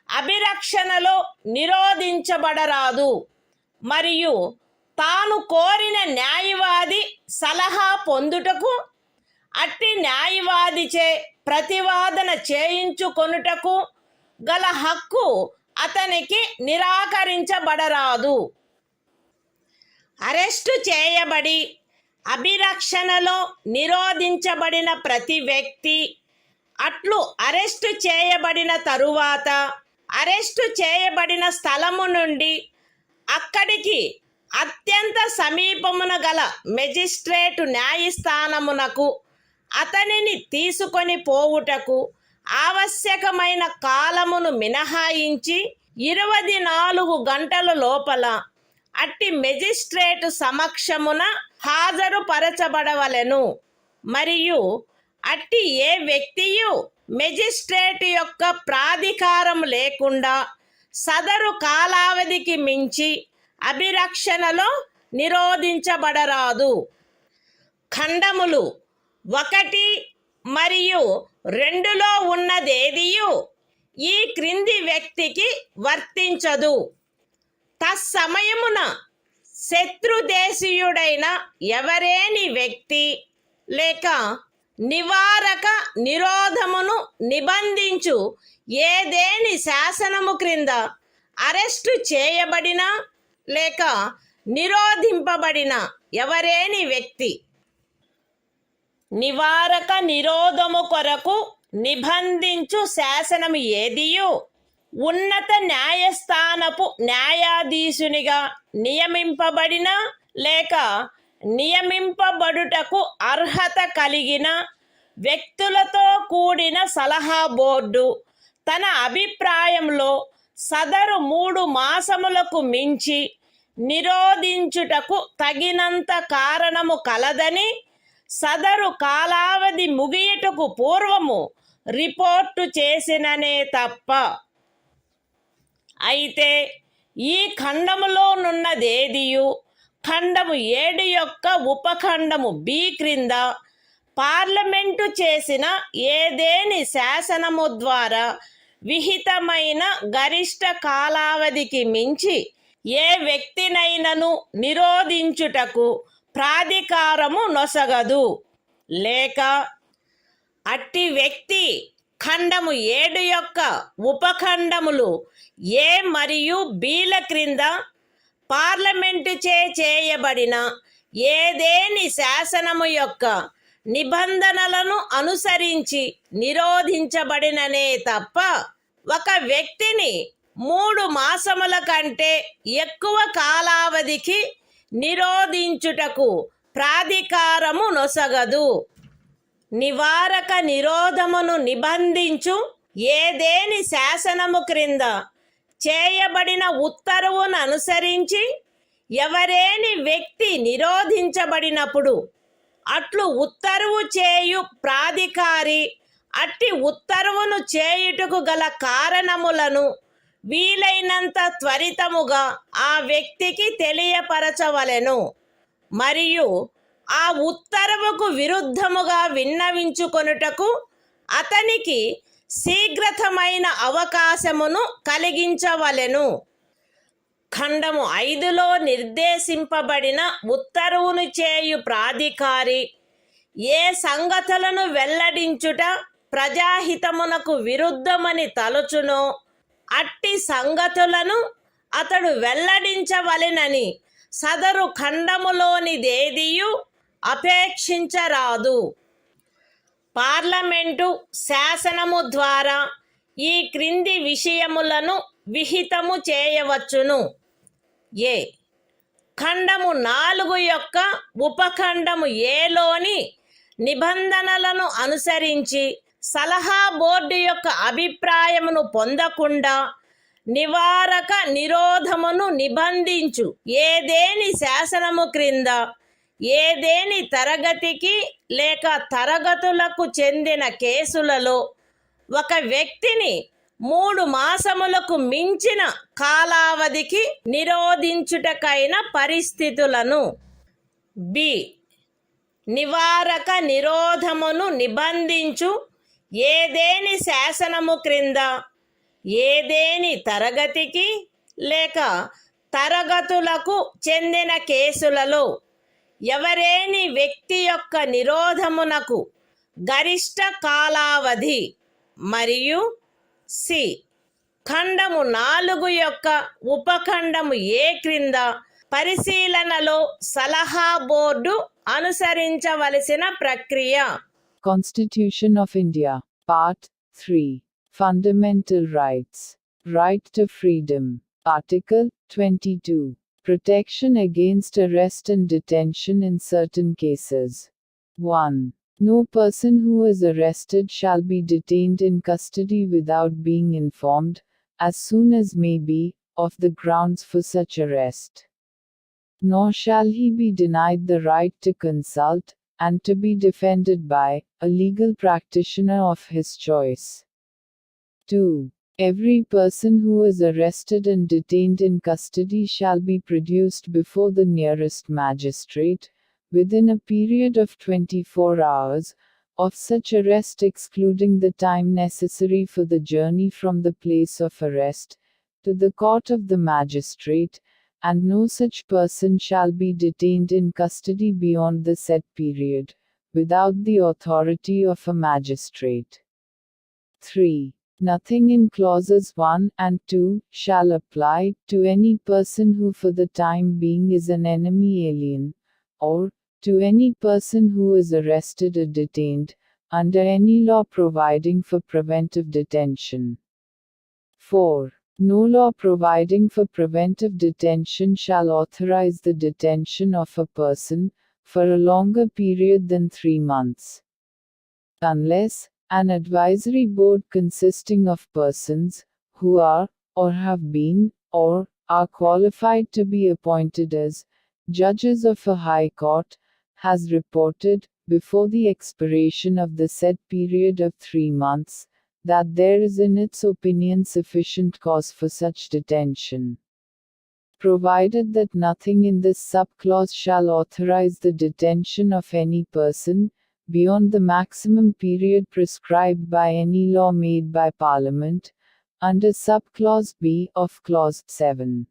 అభిరక్షణలో నిరోధించబడరాదు మరియు తాను కోరిన న్యాయవాది సలహా పొందుటకు అట్టి న్యాయవాదిచే ప్రతివాదన చేయించుకొనుటకు గల హక్కు అతనికి నిరాకరించబడరాదు. అరెస్టు చేయబడి అభిరక్షణలో నిరోధించబడిన ప్రతి వ్యక్తి అట్లు అరెస్టు చేయబడిన తరువాత అరెస్టు చేయబడిన స్థలము నుండి అక్కడికి అత్యంత సమీపమున గల మెజిస్ట్రేటు న్యాయస్థానమునకు అతనిని తీసుకొని పోవుటకు ఆవశ్యకమైన కాలమును మినహాయించి 24 గంటల లోపల అట్టి మెజిస్ట్రేటు సమక్షమున హాజరుపరచబడవలెను మరియు అట్టి ఏ వ్యక్తియు మెజిస్ట్రేటు యొక్క ప్రాధికారం లేకుండా సదరు కాలావధికి మించి అభిరక్షణలో నిరోధించబడరాదు. ఖండములు 1 మరియు 2లో ఉన్నదేదియు ఈ క్రింది వ్యక్తికి వర్తించదు. తత్సమయమున శత్రుదేశీయుడైన ఎవరేని వ్యక్తి లేక నివారక నిరోధమును నిబంధించు ఏదేని శాసనము క్రింద అరెస్టు చేయబడిన లేక నిరోధింపబడిన ఎవరేని వ్యక్తి నివారక నిరోధము కొరకు నిబంధించు శాసనము ఏదియు ఉన్నత న్యాయస్థానపు న్యాయాధీశునిగా నియమింపబడిన లేక నియమింపబడుటకు అర్హత కలిగిన వ్యక్తులతో కూడిన సలహా బోర్డు తన అభిప్రాయంలో సదరు 3 మాసములకు మించి నిరోధించుటకు తగినంత కారణము కలదని సదరు కాలావధి ముగియుటకు పూర్వము రిపోర్టు చేసిననే తప్ప. అయితే ఈ ఖండములోనున్నదేదియు ఖండము 7 యొక్క ఉపఖండము బి క్రింద పార్లమెంటు చేసిన ఏదేని శాసనము ద్వారా విహితమైన గరిష్ట కాలావధికి మించి ఏ వ్యక్తినైనను నిరోధించుటకు ప్రాధికారము నొసగదు లేక అట్టి వ్యక్తి ఖండము 7 యొక్క ఉపఖండములు ఏ మరియు బిల క్రింద పార్లమెంటు చేయబడిన ఏదేని శాసనము యొక్క నిబంధనలను అనుసరించి నిరోధించబడిననే తప్ప ఒక వ్యక్తిని 3 మాసముల కంటే ఎక్కువ కాలావధికి నిరోధించుటకు ప్రాధికారము నొసగదు. నివారక నిరోధమును నిబంధించు ఏదేని శాసనము క్రింద చేయబడిన ఉత్తర్వును అనుసరించి ఎవరేని వ్యక్తి నిరోధించబడినప్పుడు అట్లు ఉత్తర్వు చేయు ప్రాధికారి అట్టి ఉత్తర్వును చేయుటకు గల కారణములను వీలైనంత త్వరితముగా ఆ వ్యక్తికి తెలియపరచవలెను మరియు ఆ ఉత్తర్వుకు విరుద్ధముగా విన్నవించుకొనుటకు అతనికి శీఘ్రతమైన అవకాశమును కలిగించవలెను. ఖండము 5లో నిర్దేశింపబడిన ఉత్తర్వును చేయు ప్రాధికారి ఏ సంగతులను వెల్లడించుట ప్రజాహితమునకు విరుద్ధమని తలచునో అట్టి సంగతులను అతడు వెల్లడించవలెనని సదరు ఖండములోనిదేదియు అపేక్షించరాదు. పార్లమెంటు శాసనము ద్వారా ఈ క్రింది విషయములను విహితము చేయవచ్చును. ఏ ఖండము 4 యొక్క ఉపఖండము ఏలోని నిబంధనలను అనుసరించి సలహా బోర్డు యొక్క అభిప్రాయమును పొందకుండా నివారక నిరోధమును నిబంధించు ఏదేని శాసనము క్రింద ఏదేని తరగతికి లేక తరగతులకు చెందిన కేసులలో ఒక వ్యక్తిని 3 మాసములకు మించిన కాలావధికి నిరోధించుటకైన పరిస్థితులను బి నివారక నిరోధమును నిబంధించు ఏదేని శాసనము క్రింద ఏదేని తరగతికి లేక తరగతులకు చెందిన కేసులలో ఎవరేని వ్యక్తి యొక్క నిరోధమునకు గరిష్ట కాలావధి మరియు సి ఖండము 4 యొక్క ఉపఖండము ఏ క్రింద పరిశీలనలో సలహా బోర్డు అనుసరించవలసిన ప్రక్రియ. Constitution of India, Part 3, Fundamental Rights. Right to Freedom. Article 22. Protection against arrest and detention in certain cases. 1. No person who is arrested shall be detained in custody without being informed, as soon as may be, of the grounds for such arrest. Nor shall he be denied the right to consult, and to be defended by, a legal practitioner of his choice. 2. Every person who is arrested and detained in custody shall be produced before the nearest magistrate, within a period of 24 hours, of such arrest excluding the time necessary for the journey from the place of arrest to the court of the magistrate, and no such person shall be detained in custody beyond the said period, without the authority of a magistrate. 3. Nothing in clauses 1 and 2 shall apply to any person who for the time being is an enemy alien, or to any person who is arrested or detained, under any law providing for preventive detention. 4. No law providing for preventive detention shall authorize the detention of a person for a longer period than 3 months, unless an advisory board consisting of persons who are, or have been, or are qualified to be appointed as judges of a high court, has reported, before the expiration of the said period of 3 months, that there is in its opinion sufficient cause for such detention. Provided that nothing in this subclause shall authorize the detention of any person, beyond the maximum period prescribed by any law made by Parliament, under subclause B of clause 7.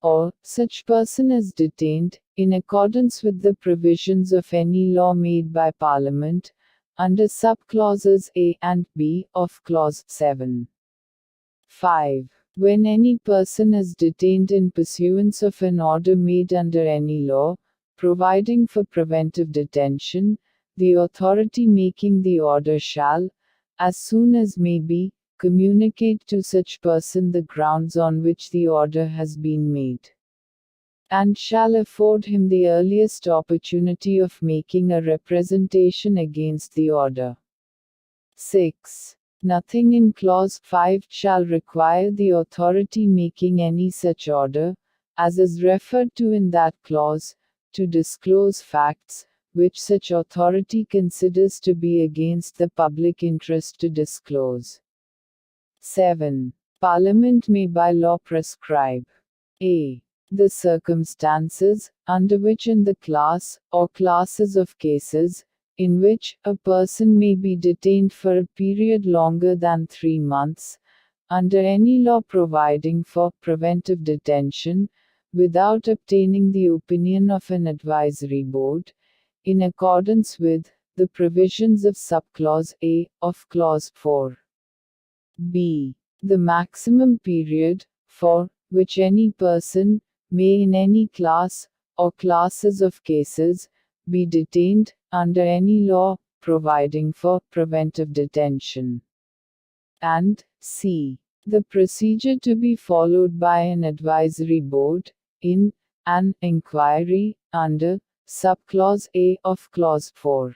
Or, such person is detained, in accordance with the provisions of any law made by Parliament, under subclauses A and B of clause 7. 5. When any person is detained in pursuance of an order made under any law, providing for preventive detention, the authority making the order shall, as soon as may be, communicate to such person the grounds on which the order has been made, and shall afford him the earliest opportunity of making a representation against the order. 6. Nothing in clause 5 shall require the authority making any such order, as is referred to in that clause, to disclose facts, which such authority considers to be against the public interest to disclose. 7. Parliament may by law prescribe a. the circumstances, under which in the class, or classes of cases, in which a person may be detained for a period longer than 3 months, under any law providing for preventive detention, without obtaining the opinion of an advisory board, in accordance with the provisions of subclause A of clause 4. B. The maximum period for which any person may in any class or classes of cases be detained under any law providing for preventive detention. And C. The procedure to be followed by an advisory board in an inquiry under subclause A of clause 4.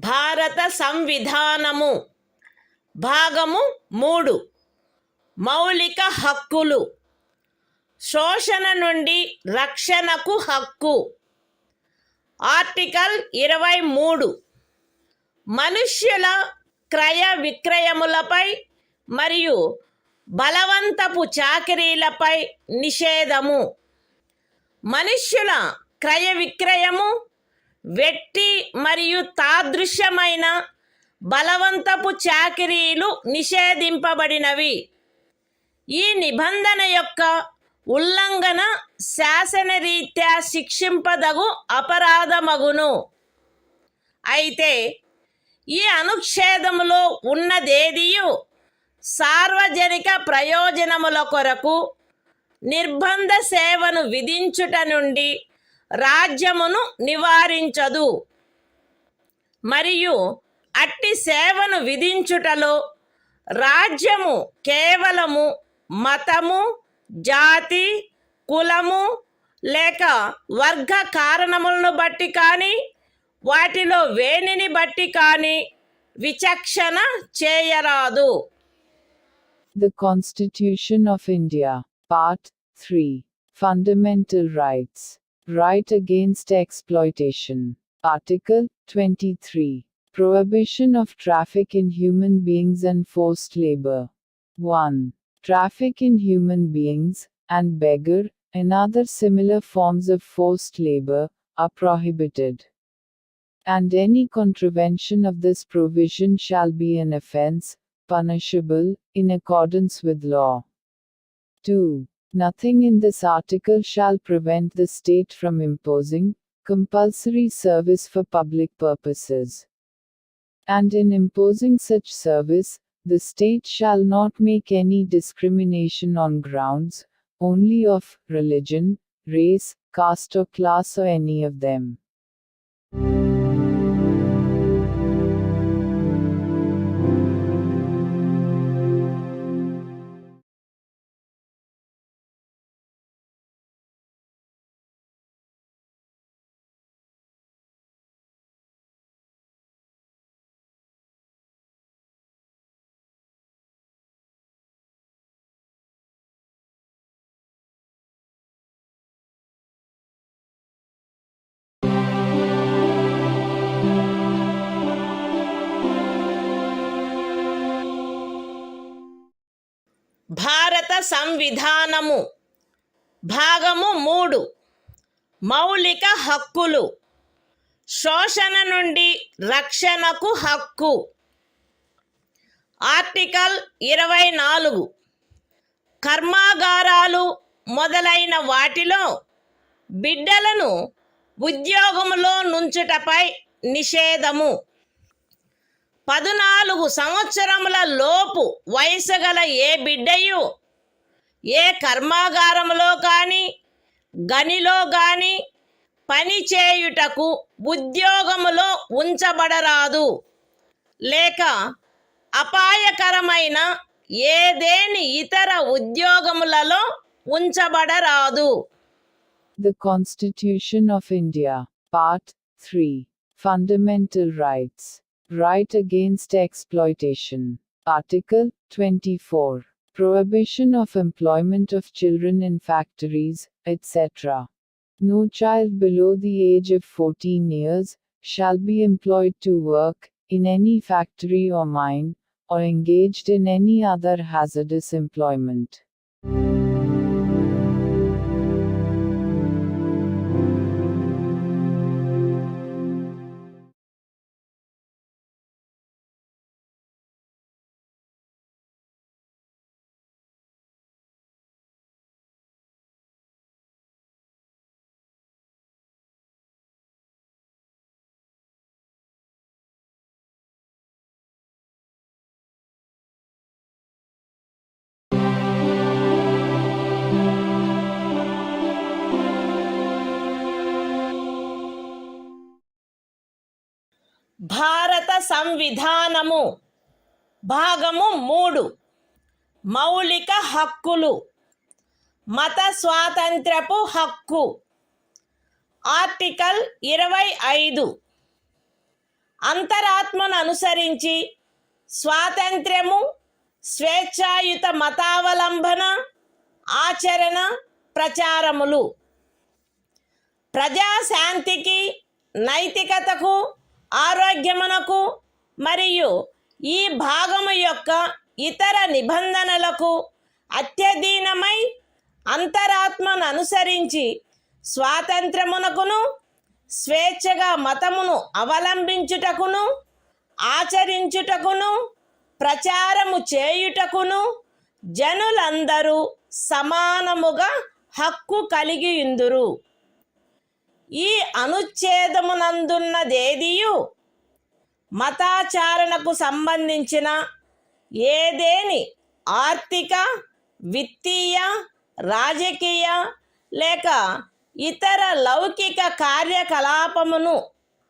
భారత సంవిధానము భాగము 3 మౌలిక హక్కులు శోషణ నుండి రక్షణకు హక్కు article 23 మనుష్యుల క్రయ విక్రయములపై మరియు బలవంతపు చాకిరీలపై నిషేధము మనుష్యుల క్రయ విక్రయము వెట్టి మరియు తాదృశ్యమైన బలవంతపు చాకిరీలు నిషేధింపబడినవి ఈ నిబంధన యొక్క ఉల్లంఘన శాసనరీత్యా శిక్షింపదగు అపరాధమగును అయితే ఈ అనుచ్ఛేదములో ఉన్నదేదియు సార్వజనిక ప్రయోజనముల కొరకు నిర్బంధ సేవను విధించుట నుండి రాజ్యమును నివారించదు మరియు అట్టి సేవను విధించుటలో రాజ్యము కేవలము మతము జాతి, కులము లేక వర్గ కారణములను బట్టి కానీ వాటిలో వేనిని బట్టి కానీ విచక్షణ చేయరాదు. The Constitution of India, Part 3. Fundamental Rights. Right against exploitation. Article 23. Prohibition of traffic in human beings and forced labor. 1. Traffic in human beings, and beggar, and other similar forms of forced labor, are prohibited. And any contravention of this provision shall be an offense, punishable, in accordance with law. 2. Nothing in this article shall prevent the state from imposing compulsory service for public purposes. And in imposing such service, the state shall not make any discrimination on grounds only of religion, race, caste or class or any of them. భారత సంవిధానము భాగము 3 మౌలిక హక్కులు. శోషణ నుండి రక్షణకు హక్కు. Article 24. కర్మాగారాలు మొదలైన వాటిలో బిడ్డలను ఉద్యోగములో నుంచుటపై నిషేధము. 14 సంవత్సరముల లోపు వయసు గల ఏ బిడ్డయు ఏ కర్మాగారములో కానీ గనిలో కానీ పని చేయుటకు ఉద్యోగములో ఉంచబడరాదు, లేక అపాయకరమైన ఏదేని ఇతర ఉద్యోగములలో ఉంచబడరాదు. The Constitution of India, Part 3. Fundamental Rights. Right against exploitation. Article 24. Prohibition of employment of children in factories, etc. No child below the age of 14 years shall be employed to work in any factory or mine, or engaged in any other hazardous employment. భారత సంవిధానము భాగము 3 మౌలిక హక్కులు. మత స్వాతంత్ర్యపు హక్కు. Article 25. అంతరాత్మను అనుసరించి స్వాతంత్ర్యము, స్వేచ్ఛాయుత మతావలంబన, ఆచరణ, ప్రచారములు. ప్రజాశాంతికి, నైతికతకు, ఆరోగ్యమునకు మరియు ఈ భాగము యొక్క ఇతర నిబంధనలకు అత్యధీనమై అంతరాత్మను అనుసరించి స్వాతంత్రమునకును, స్వేచ్ఛగా మతమును అవలంబించుటకును, ఆచరించుటకును, ప్రచారము చేయుటకును జనులందరూ సమానముగా హక్కు కలిగియుందురు. ఈ అనుచ్ఛేదమునందున్నదేదియు మతాచారణకు సంబంధించిన ఏదేని ఆర్థిక, విత్తీయ, రాజకీయ లేక ఇతర లౌకిక కార్యకలాపమును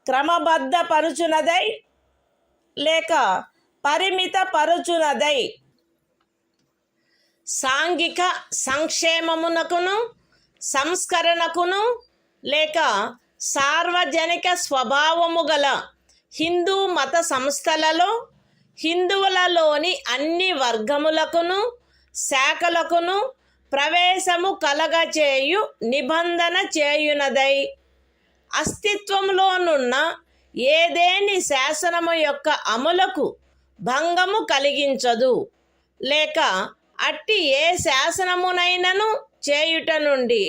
క్రమబద్ధపరుచునదై లేక పరిమితపరుచునదై సాంఘిక సంక్షేమమునకును సంస్కరణకును లేక సార్వజనిక స్వభావము గల హిందూ మత సంస్థలలో హిందువులలోని అన్ని వర్గములకును శాఖలకును ప్రవేశము కలగచేయు నిబంధన చేయునదై అస్తిత్వంలోనున్న ఏదేని శాసనము యొక్క అమలుకు భంగము కలిగించదు లేక అట్టి ఏ శాసనమునైనను చేయుట నుండి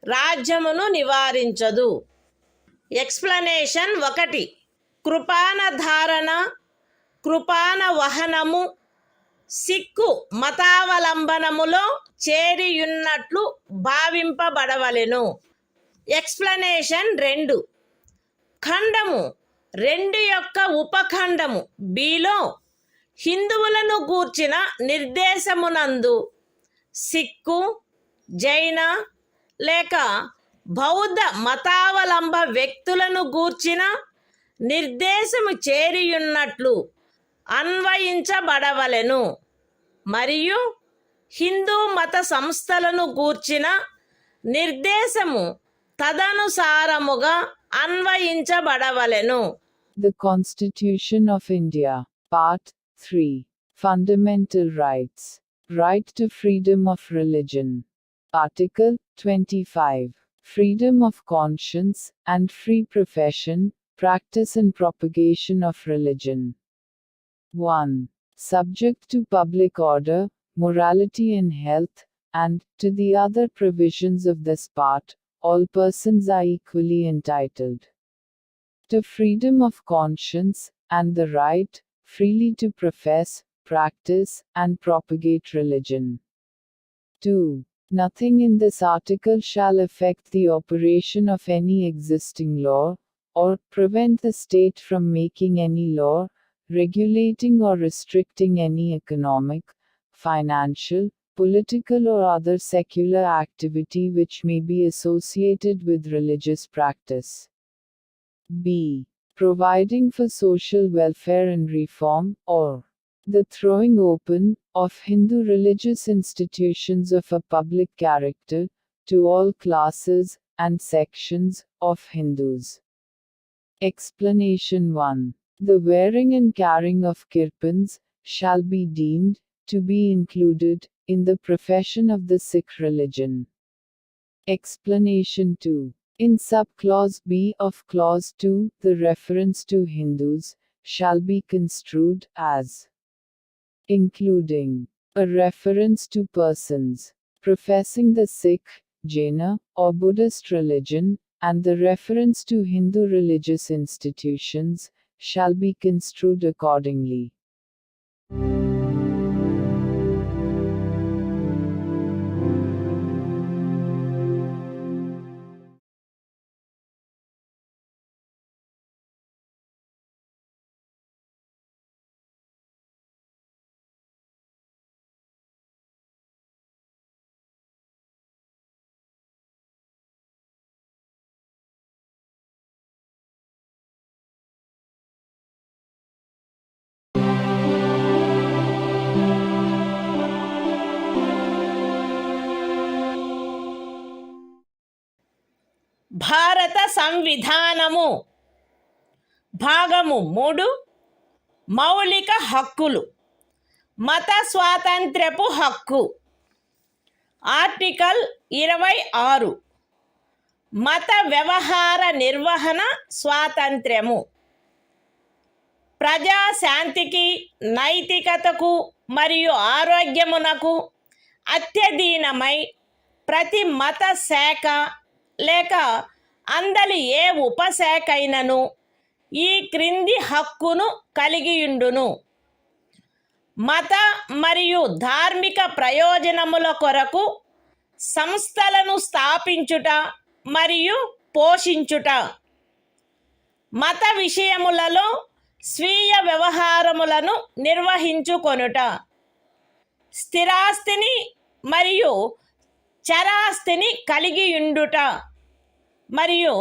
రాజ్యమును నివారించదు. ఎక్స్ప్లనేషన్ 1. కృపాన ధారణ కృపాన వహనము సిక్కు మతావలంబనములో చేరియున్నట్లు భావింపబడవలెను. ఎక్స్ప్లనేషన్ 2. ఖండము 2 యొక్క ఉపఖండము బిలో హిందువులను గూర్చిన నిర్దేశమునందు సిక్కు జైన లేక బౌద్ధ మతావలంబ వ్యక్తులను గూర్చిన నిర్దేశము చేరియున్నట్లు అన్వయించబడవలెను మరియు హిందూ మత సంస్థలను గూర్చిన నిర్దేశము తదనుసారముగా అన్వయించబడవలెను. The Constitution of India, Part 3. Fundamental Rights. Right to freedom of religion. Article 25. Freedom of conscience and free profession, practice and propagation of religion. 1. Subject to public order, morality and health, and, to the other provisions of this part, all persons are equally entitled to freedom of conscience, and the right, freely to profess, practice, and propagate religion. 2. Nothing in this article shall affect the operation of any existing law, or prevent the state from making any law, regulating or restricting any economic, financial, political or other secular activity which may be associated with religious practice. B. Providing for social welfare and reform, or the throwing open of Hindu religious institutions of a public character to all classes and sections of Hindus. Explanation 1. The wearing and carrying of kirpans shall be deemed to be included in the profession of the Sikh religion. Explanation 2. In subclause B of clause 2, the reference to Hindus shall be construed as including a reference to persons professing the Sikh, Jaina, or Buddhist religion, and the reference to Hindu religious institutions shall be construed accordingly. భారత సంవిధానము భాగము 3 మౌలిక హక్కులు మత స్వాతంత్ర్యపు హక్కు article 26 మత వ్యవహార నిర్వహణ స్వాతంత్ర్యము ప్రజాశాంతికి నైతికతకు మరియు ఆరోగ్యమునకు అత్యధీనమై ప్రతి మత శాఖ లేక అందలి ఏ ఉపశాఖైనను ఈ క్రింది హక్కును కలిగియుండును. మత మరియు ధార్మిక ప్రయోజనముల కొరకు సంస్థలను స్థాపించుట మరియు పోషించుట, మత విషయములలో స్వీయ వ్యవహారములను నిర్వహించుకొనుట, స్థిరాస్తిని మరియు చరాస్తిని కలిగియుండుట మరియు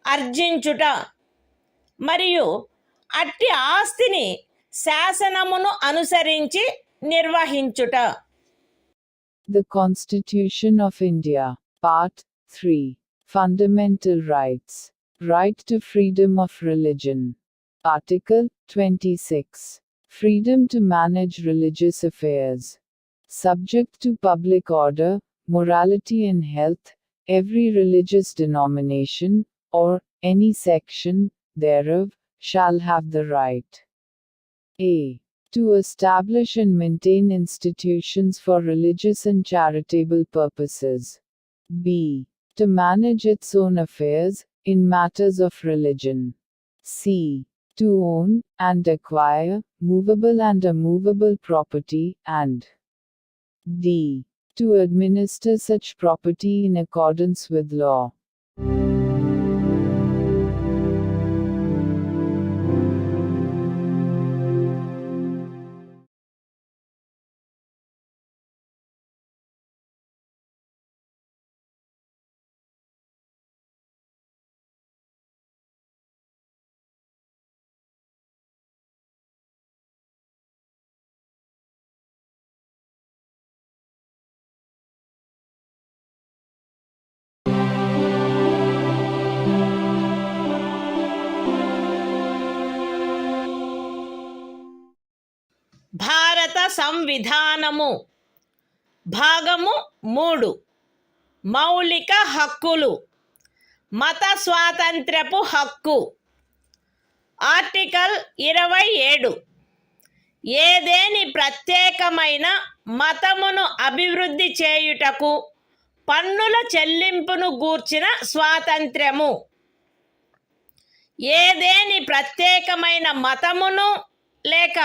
ఆర్జించుట, మరియు అట్టి ఆస్తిని శాసనమును అనుసరించి నిర్వహించుట. The Constitution of India, Part 3. Fundamental Rights. Right to freedom of religion. Article 26. Freedom to manage religious affairs. Subject to public order, morality and health, every religious denomination, or any section thereof, shall have the right a. To establish and maintain institutions for religious and charitable purposes. b. To manage its own affairs, in matters of religion. c. To own, and acquire, movable and immovable property, and d. To administer such property in accordance with law. భారత సంవిధానము భాగము 3 మౌలిక హక్కులు మత స్వాతంత్ర్యపు హక్కు article 27 ఏదేని ప్రత్యేకమైన మతమును అభివృద్ధి చేయుటకు పన్నుల చెల్లింపును గూర్చిన స్వాతంత్ర్యము ఏదేని ప్రత్యేకమైన మతమును లేక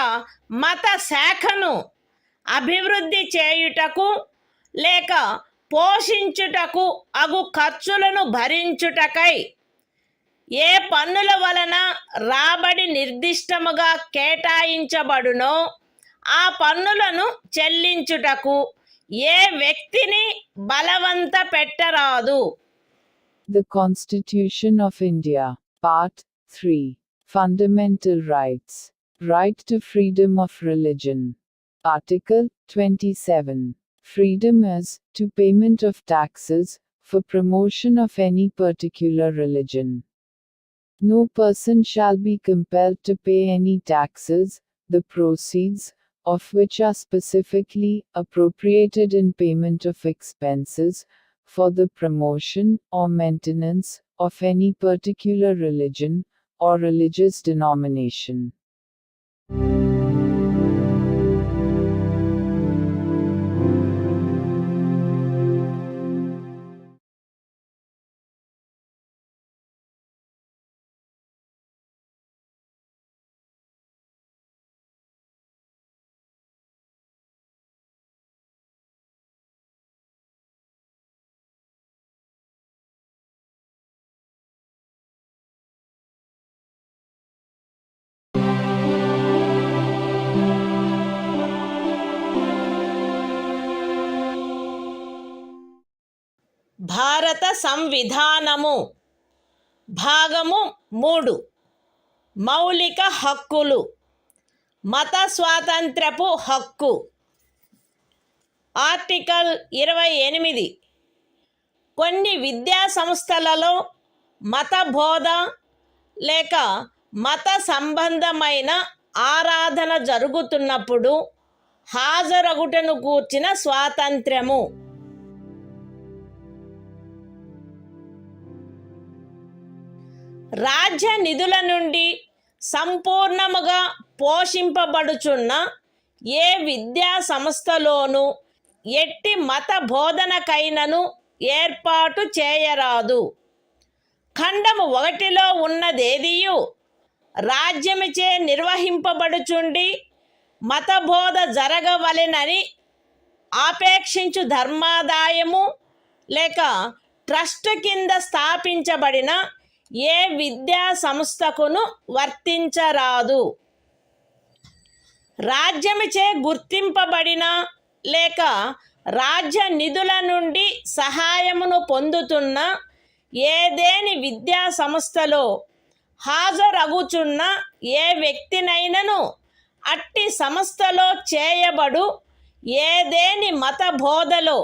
మత శాఖను అభివృద్ధి చేయుటకు లేక పోషించుటకు అగు ఖర్చులను భరించుటకై ఏ పన్నుల వలన రాబడి నిర్దిష్టముగా కేటాయించబడునో ఆ పన్నులను చెల్లించుటకు ఏ వ్యక్తిని బలవంత పెట్టరాదు. The Constitution of India, Part 3. Fundamental Rights. Right to freedom of religion. Article 27. Freedom as to payment of taxes for promotion of any particular religion. No person shall be compelled to pay any taxes, the proceeds of which are specifically appropriated in payment of expenses for the promotion or maintenance of any particular religion or religious denomination. భారత సంవిధానము భాగము 3 మౌలిక హక్కులు మత స్వాతంత్ర్యపు హక్కు article 28 కొన్ని విద్యా సంస్థలలో మత బోధ లేక మత సంబంధమైన ఆరాధన జరుగుతున్నప్పుడు హాజరగుటను గూర్చిన స్వాతంత్ర్యము రాజ్య నిధుల నుండి సంపూర్ణముగా పోషింపబడుచున్న ఏ విద్యా సంస్థలోనూ ఎట్టి మత బోధనకైనను ఏర్పాటు చేయరాదు. ఖండము 1లో ఉన్నదేదియు రాజ్యముచే నిర్వహింపబడుచుండి మతబోధ జరగవలెనని ఆపేక్షించు ధర్మాదాయము లేక ట్రస్ట్ కింద స్థాపించబడిన ఏ విద్యా సంస్థకును వర్తించరాదు. రాజ్యముచే గుర్తింపబడిన లేక రాజ్య నిధుల నుండి సహాయమును పొందుతున్న ఏదేని విద్యా సంస్థలో హాజరగుచున్న ఏ వ్యక్తినైనను అట్టి సంస్థలో చేయబడు ఏదేని మత బోధలో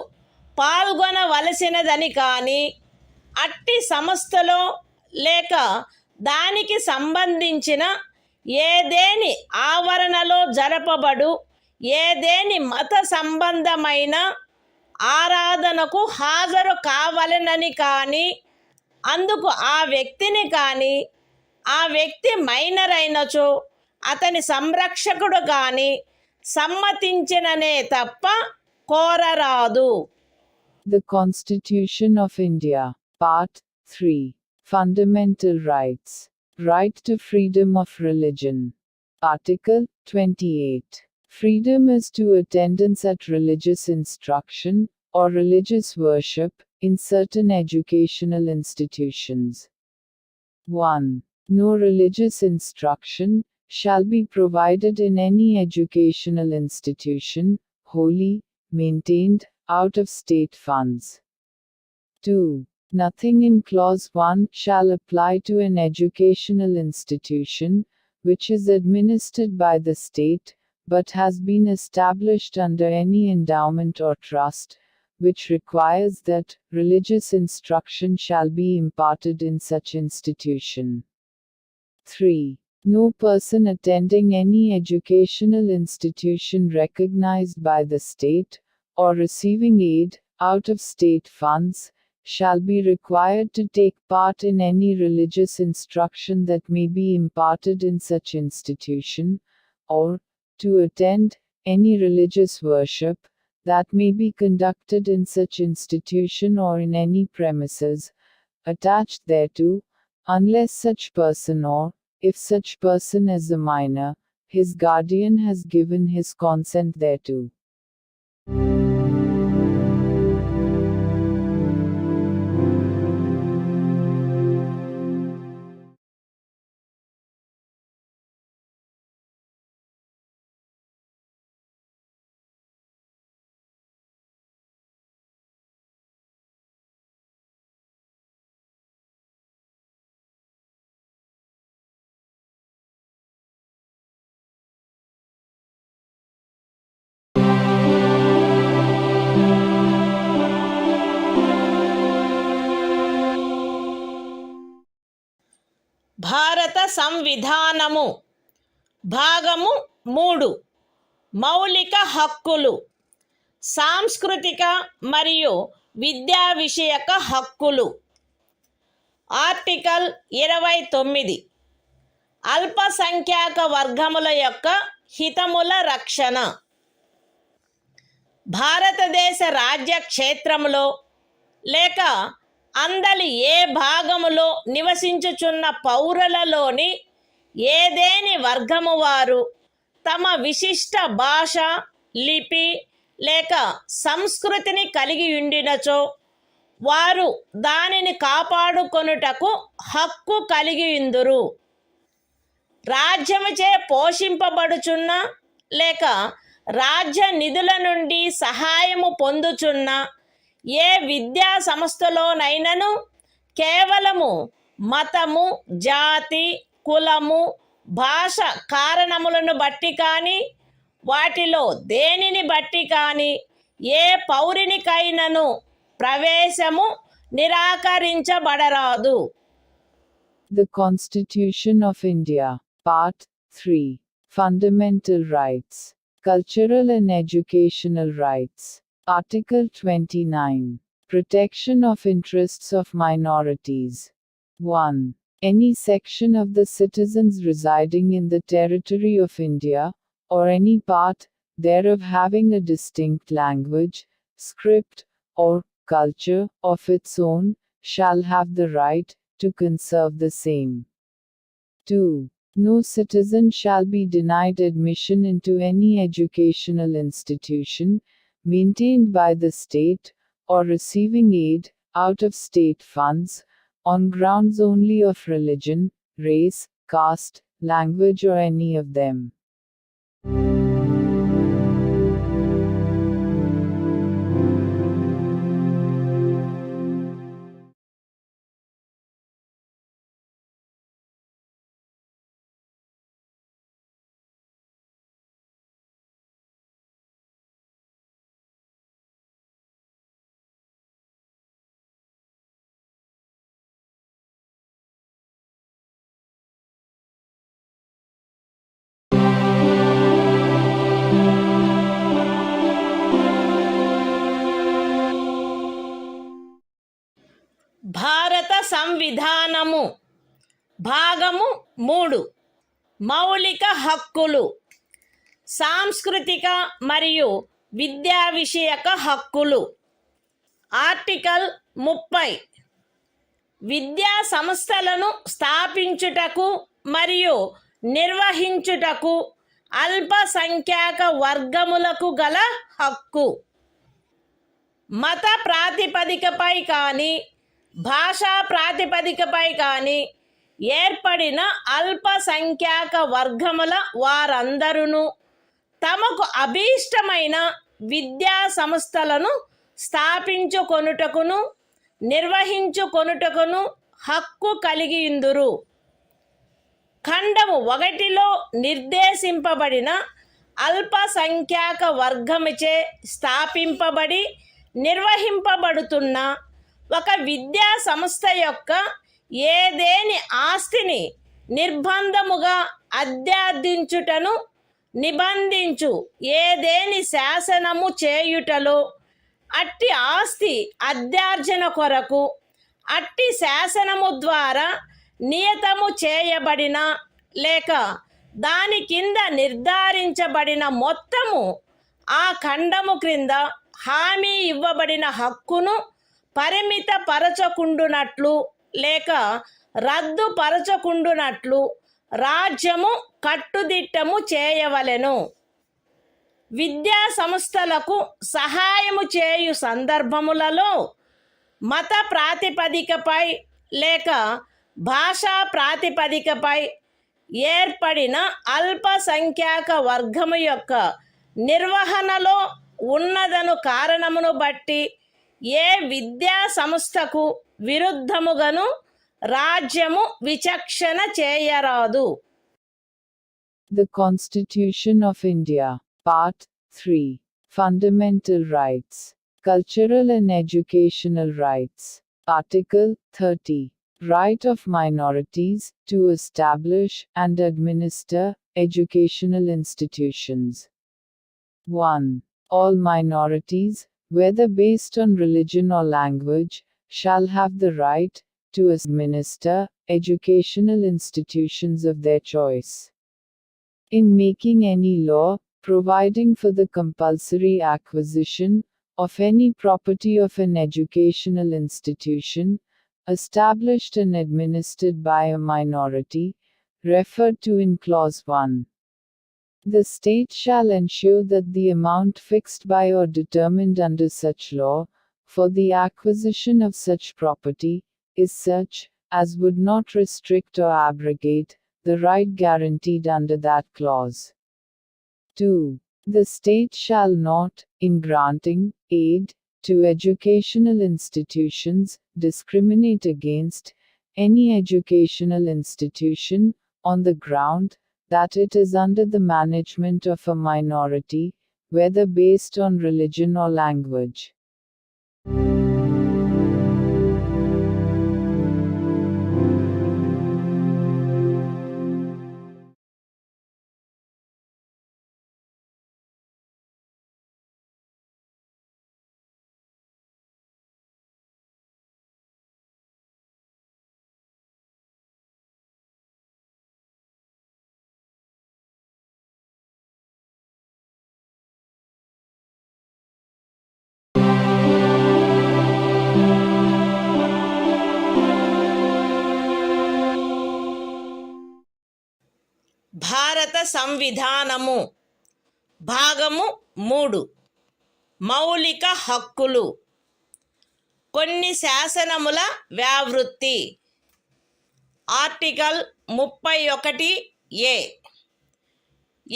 పాల్గొనవలసినదని కానీ, అట్టి సంస్థలో లేక దానికి సంబంధించిన ఏదేని ఆవరణలో జరపబడు ఏదేని మత సంబంధమైన ఆరాధనకు హాజరు కావాలనని కానీ, అందుకు ఆ వ్యక్తిని కానీ, ఆ వ్యక్తి మైనర్ అయినచో అతని సంరక్షకుడు కానీ సమ్మతించిననే తప్ప కోరరాదు. The Constitution of India, Part 3. Fundamental Rights. Right to freedom of religion. Article 28. Freedom is to attendance at religious instruction, or religious worship, in certain educational institutions. 1. No religious instruction shall be provided in any educational institution, wholly maintained out of state funds. 2. Nothing in Clause 1 shall apply to an educational institution which is administered by the state, but has been established under any endowment or trust, which requires that religious instruction shall be imparted in such institution. 3. No person attending any educational institution recognized by the state, or receiving aid out of state funds, shall be required to take part in any religious instruction that may be imparted in such institution, or to attend any religious worship that may be conducted in such institution or in any premises attached thereto, unless such person, or, if such person is a minor, his guardian has given his consent thereto. భారత సంవిధానము భాగము 3 మౌలిక హక్కులు, సాంస్కృతిక మరియు విద్యా విషయక హక్కులు. Article 29 అల్పసంఖ్యాక వర్గముల యొక్క హితముల రక్షణ. భారతదేశ రాజ్య క్షేత్రములో లేక అందలి ఏ భాగములో నివసించుచున్న పౌరులలోని ఏదేని వర్గము వారు తమ విశిష్ట భాష, లిపి లేక సంస్కృతిని కలిగి ఉండినచో వారు దానిని కాపాడుకొనుటకు హక్కు కలిగి ఉందురు. రాజ్యముచే పోషింపబడుచున్న లేక రాజ్య నిధుల నుండి సహాయము పొందుచున్న ఏ విద్యా సంస్థలోనైనను కేవలము మతము, జాతి, కులము, భాష కారణములను బట్టి కానీ, వాటిలో దేనిని బట్టి కానీ ఏ పౌరునికైనను ప్రవేశము నిరాకరించబడరాదు. The Constitution of India, Part 3. Fundamental Rights. Cultural and Educational Rights. Article 29. Protection of interests of minorities. 1. Any section of the citizens residing in the territory of India, or any part thereof having a distinct language, script, or culture of its own, shall have the right to conserve the same. 2. No citizen shall be denied admission into any educational institution maintained by the state, or receiving aid out of state funds, on grounds only of religion, race, caste, language, or any of them. భాగము 3 మౌలిక హక్కులు. సాంస్కృతిక మరియు విద్యా విషయక హక్కులు. Article 30 విద్యా సంస్థలను స్థాపించుటకు మరియు నిర్వహించుటకు అల్పసంఖ్యాక వర్గములకు గల హక్కు. మత ప్రాతిపదికపై కానీ భాషా ప్రాతిపదికపై కానీ ఏర్పడిన అల్పసంఖ్యాక వర్గముల వారందరూ తమకు అభీష్టమైన విద్యా సంస్థలను స్థాపించుకొనుటకును నిర్వహించుకొనుటకును హక్కు కలిగియుందురు. ఖండము 1లో నిర్దేశింపబడిన అల్పసంఖ్యాక వర్గముచే స్థాపింపబడి నిర్వహింపబడుతున్న ఒక విద్యా సంస్థ యొక్క ఏదేని ఆస్తిని నిర్బంధముగా అధ్యార్థించుటను నిబంధించు ఏదేని శాసనము చేయుటలో అట్టి ఆస్తి అధ్యార్జన కొరకు అట్టి శాసనము ద్వారా నియతము చేయబడిన లేక దాని కింద నిర్ధారించబడిన మొత్తము ఆ ఖండము క్రింద హామీ ఇవ్వబడిన హక్కును పరిమితపరచకుండునట్లు లేక రద్దుపరచకుండునట్లు రాజ్యము కట్టుదిట్టము చేయవలెను. విద్యా సంస్థలకు సహాయము చేయు సందర్భములలో మత ప్రాతిపదికపై లేక భాషా ప్రాతిపదికపై ఏర్పడిన అల్పసంఖ్యాక వర్గము యొక్క నిర్వహణలో ఉన్నదను కారణమును బట్టి ఏ విద్యా సంస్థకు విరుద్ధముగాను రాజ్యము విచక్షణ చేయరాదు. The Constitution of India, Part 3, Fundamental Rights, Cultural and Educational Rights, Article 30, Right of minorities to establish and administer educational institutions. 1. All minorities, whether based on religion or language, shall have the right to administer educational institutions of their choice. In making any law providing for the compulsory acquisition of any property of an educational institution established and administered by a minority, referred to in Clause 1, the state shall ensure that the amount fixed by or determined under such law for the acquisition of such property is such as would not restrict or abrogate the right guaranteed under that clause. 2. The state shall not, in granting aid to educational institutions, discriminate against any educational institution on the ground that it is under the management of a minority, whether based on religion or language. భారత సంవిధానము. భాగము 3 మౌలిక హక్కులు. కొన్ని శాసనముల వ్యావృత్తి. Article 31A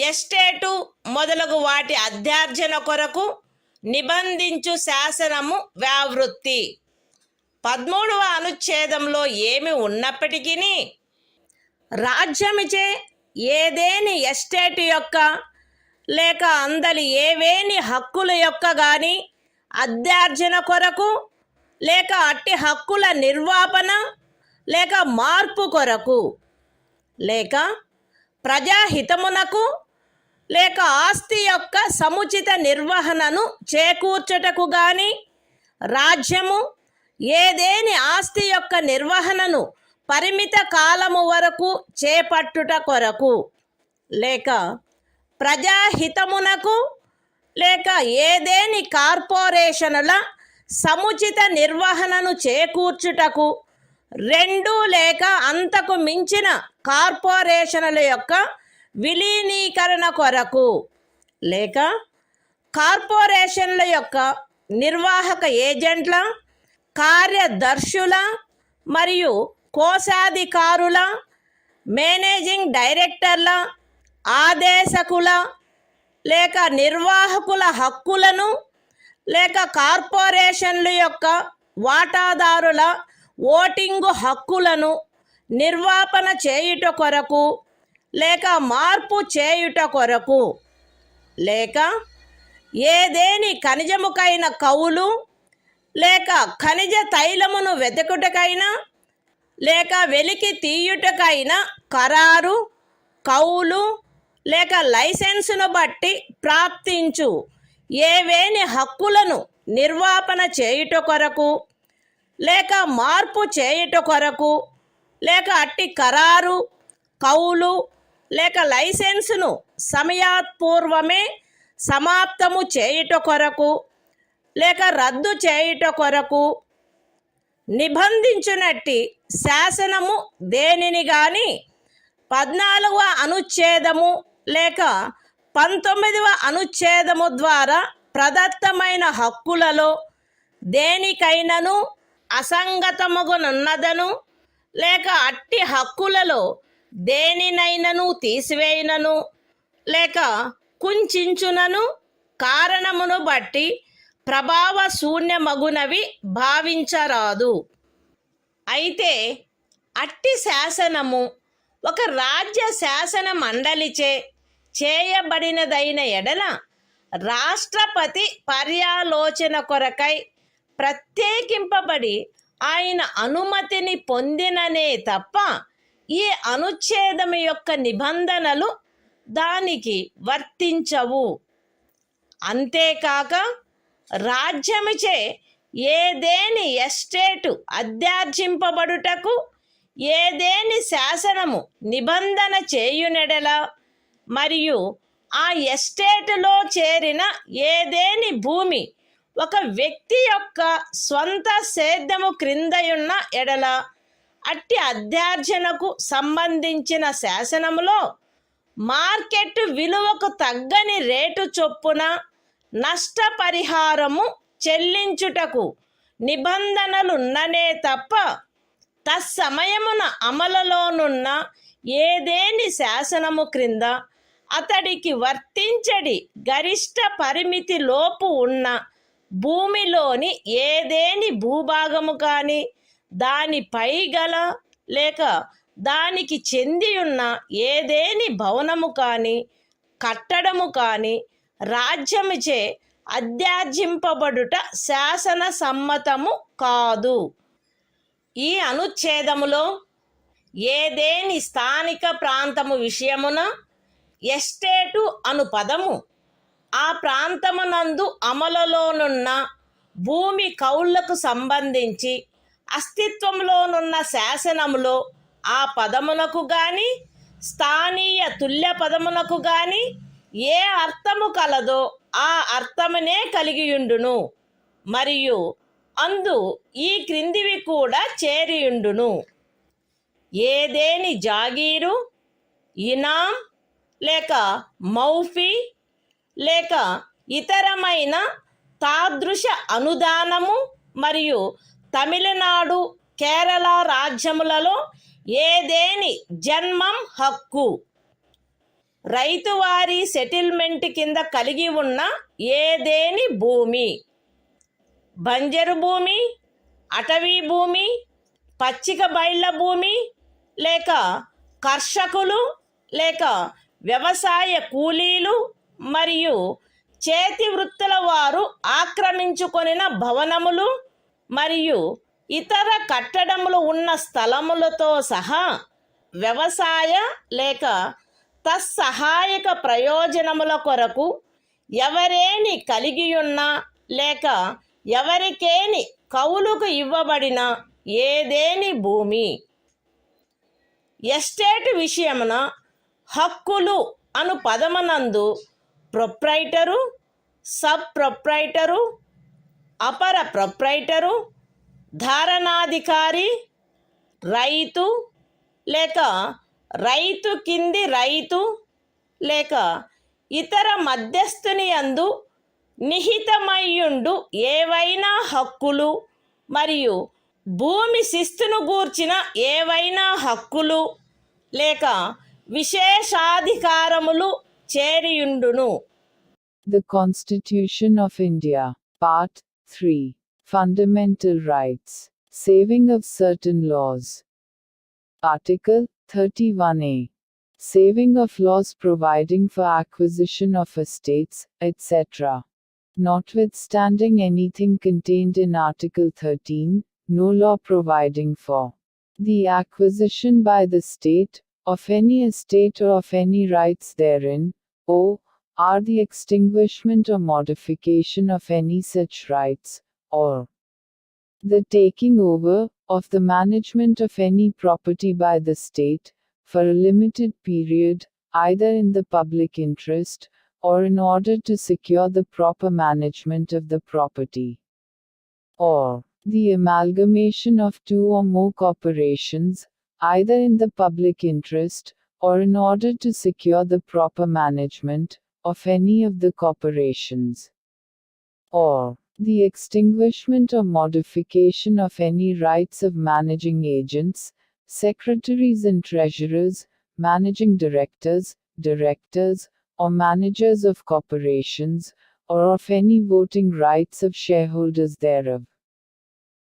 estate మొదలగు వాటి అధ్యార్జన కొరకు నిబంధించు శాసనము వ్యావృత్తి. 13వ అనుచ్ఛేదంలో ఏమి ఉన్నప్పటికీ రాజ్యమిచే ఏదేని ఎస్టేట్ యొక్క లేక అందలి ఏవేని హక్కుల యొక్క గాని అధ్యార్జన కొరకు లేక అట్టి హక్కుల నిర్వాపన లేక మార్పు కొరకు లేక ప్రజాహితమునకు లేక ఆస్తి యొక్క సముచిత నిర్వహణను చేకూర్చుటకు గాని రాజ్యము ఏదేని ఆస్తి యొక్క నిర్వహణను పరిమిత కాలము వరకు చేపట్టుట కొరకు లేక ప్రజాహితమునకు లేక ఏదేని కార్పొరేషనుల సముచిత నిర్వహణను చేకూర్చుటకు 2 లేక అంతకు మించిన కార్పొరేషనుల యొక్క విలీనీకరణ కొరకు లేక కార్పొరేషన్ల యొక్క నిర్వాహక ఏజెంట్ల, కార్యదర్శుల మరియు కోశాధికారుల, మేనేజింగ్ డైరెక్టర్ల, ఆదేశకుల లేక నిర్వాహకుల హక్కులను లేక కార్పొరేషన్ల యొక్క వాటాదారుల ఓటింగు హక్కులను నిర్వాపన చేయుట కొరకు లేక మార్పు చేయుట కొరకు లేక ఏదేని ఖనిజముకైన కౌలు లేక ఖనిజ తైలమును వెతుకుటకైనా లేక వెలికి తీయుటకైనా ఖరారు, కౌలు లేక లైసెన్సును బట్టి ప్రాప్తించు ఏవేని హక్కులను నిర్వాపన చేయుట కొరకు లేక మార్పు చేయుట కొరకు లేక అట్టి ఖరారు, కౌలు లేక లైసెన్సును సమయాత్పూర్వమే సమాప్తము చేయుట కొరకు లేక రద్దు చేయుట కొరకు నిబంధించునట్టి శాసనము దేనిని గాని 14వ అనుచ్ఛేదము లేక 19వ అనుచ్ఛేదము ద్వారా ప్రదత్తమైన హక్కులలో దేనికైనను అసంగతముగునున్నదను లేక అట్టి హక్కులలో దేనినైనను తీసివేయునను లేక కుంచించునను కారణమును బట్టి ప్రభావ శూన్యమగునవి భావించరాదు. అయితే అట్టి శాసనము ఒక రాజ్య శాసన మండలిచే చేయబడినదైన ఎడల రాష్ట్రపతి పర్యాలోచన కొరకై ప్రత్యేకింపబడి ఆయన అనుమతిని పొందిననే తప్ప ఈ అనుచ్ఛేదము యొక్క నిబంధనలు దానికి వర్తించవు. అంతేకాక రాజ్యముచే ఏదేని ఎస్టేటు అధ్యార్జింపబడుటకు ఏదేని శాసనము నిబంధన చేయునెడల మరియు ఆ ఎస్టేటులో చేరిన ఏదేని భూమి ఒక వ్యక్తి యొక్క స్వంత సేద్యము క్రిందయున్న ఎడల అట్టి అధ్యార్జనకు సంబంధించిన శాసనములో మార్కెట్ విలువకు తగ్గని రేటు చొప్పున నష్టపరిహారము చెల్లించుటకు నిబంధనలున్ననే తప్ప తత్సమయమున అమలులోనున్న ఏదేని శాసనము క్రింద అతడికి వర్తించడి గరిష్ట పరిమితి లోపు ఉన్న భూమిలోని ఏదేని భూభాగము కానీ దానిపై గల లేక దానికి చెంది ఉన్న ఏదేని భవనము కానీ కట్టడము కానీ రాజ్యముచే అధ్యార్జింపబడుట శాసన సమ్మతము కాదు. ఈ అనుచ్ఛేదములో ఏదేని స్థానిక ప్రాంతము విషయమున ఎస్టేటు అను పదము ఆ ప్రాంతమునందు అమలులోనున్న భూమి కౌళ్లకు సంబంధించి అస్తిత్వంలోనున్న శాసనములో ఆ పదమునకు గాని స్థానీయ తుల్య పదమునకు గాని ఏ అర్థము కలదో ఆ అర్థమునే కలిగియుండును మరియు అందు ఈ క్రిందివి కూడా చేరియుండును. ఏదేని జాగీరు, ఇనాం లేక మౌఫీ లేక ఇతరమైన తాదృశ అనుదానము మరియు తమిళనాడు, కేరళ రాజ్యములలో ఏదేని జన్మం హక్కు రైతువారీ సెటిల్మెంట్ కింద కలిగి ఉన్న ఏదేని భూమి, బంజరు భూమి, అటవీ భూమి, పచ్చిక బయళ్ళ భూమి లేక కర్షకులు లేక వ్యవసాయ కూలీలు మరియు చేతి వృత్తుల వారు ఆక్రమించుకొనిన భవనములు మరియు ఇతర కట్టడములు ఉన్న స్థలములతో సహా వ్యవసాయ లేక తత్సహాయక ప్రయోజనముల కొరకు ఎవరేని కలిగియున్న లేక ఎవరికేని కౌలుకు ఇవ్వబడిన ఏదేని భూమి ఎస్టేట్ విషయమున హక్కులు అను పదమునందు ప్రొప్రైటరు, సబ్ ప్రొప్రైటరు, అపర ప్రొప్రైటరు, ధారణాధికారి, రైతు లేక రైతు కింది రైతు లేక ఇతర మధ్యస్థుని యందు నిహితమయ్యుండు ఏవైనా హక్కులు మరియు భూమి శిస్తును గూర్చిన ఏవైనా హక్కులు లేక విశేషాధికారములు చేరియుండును. The Constitution of India, Part 3. Fundamental Rights. Saving of certain laws. Article 31A. Saving of laws providing for acquisition of estates, etc. Notwithstanding anything contained in Article 13, no law providing for the acquisition by the state of any estate or of any rights therein, or the extinguishment or modification of any such rights, or the taking over of the management of any property by the state, for a limited period, either in the public interest, or in order to secure the proper management of the property, or the amalgamation of two or more corporations, either in the public interest, or in order to secure the proper management of any of the corporations, or the extinguishment or modification of any rights of managing agents, secretaries and treasurers, managing directors, or managers of corporations, or of any voting rights of shareholders thereof,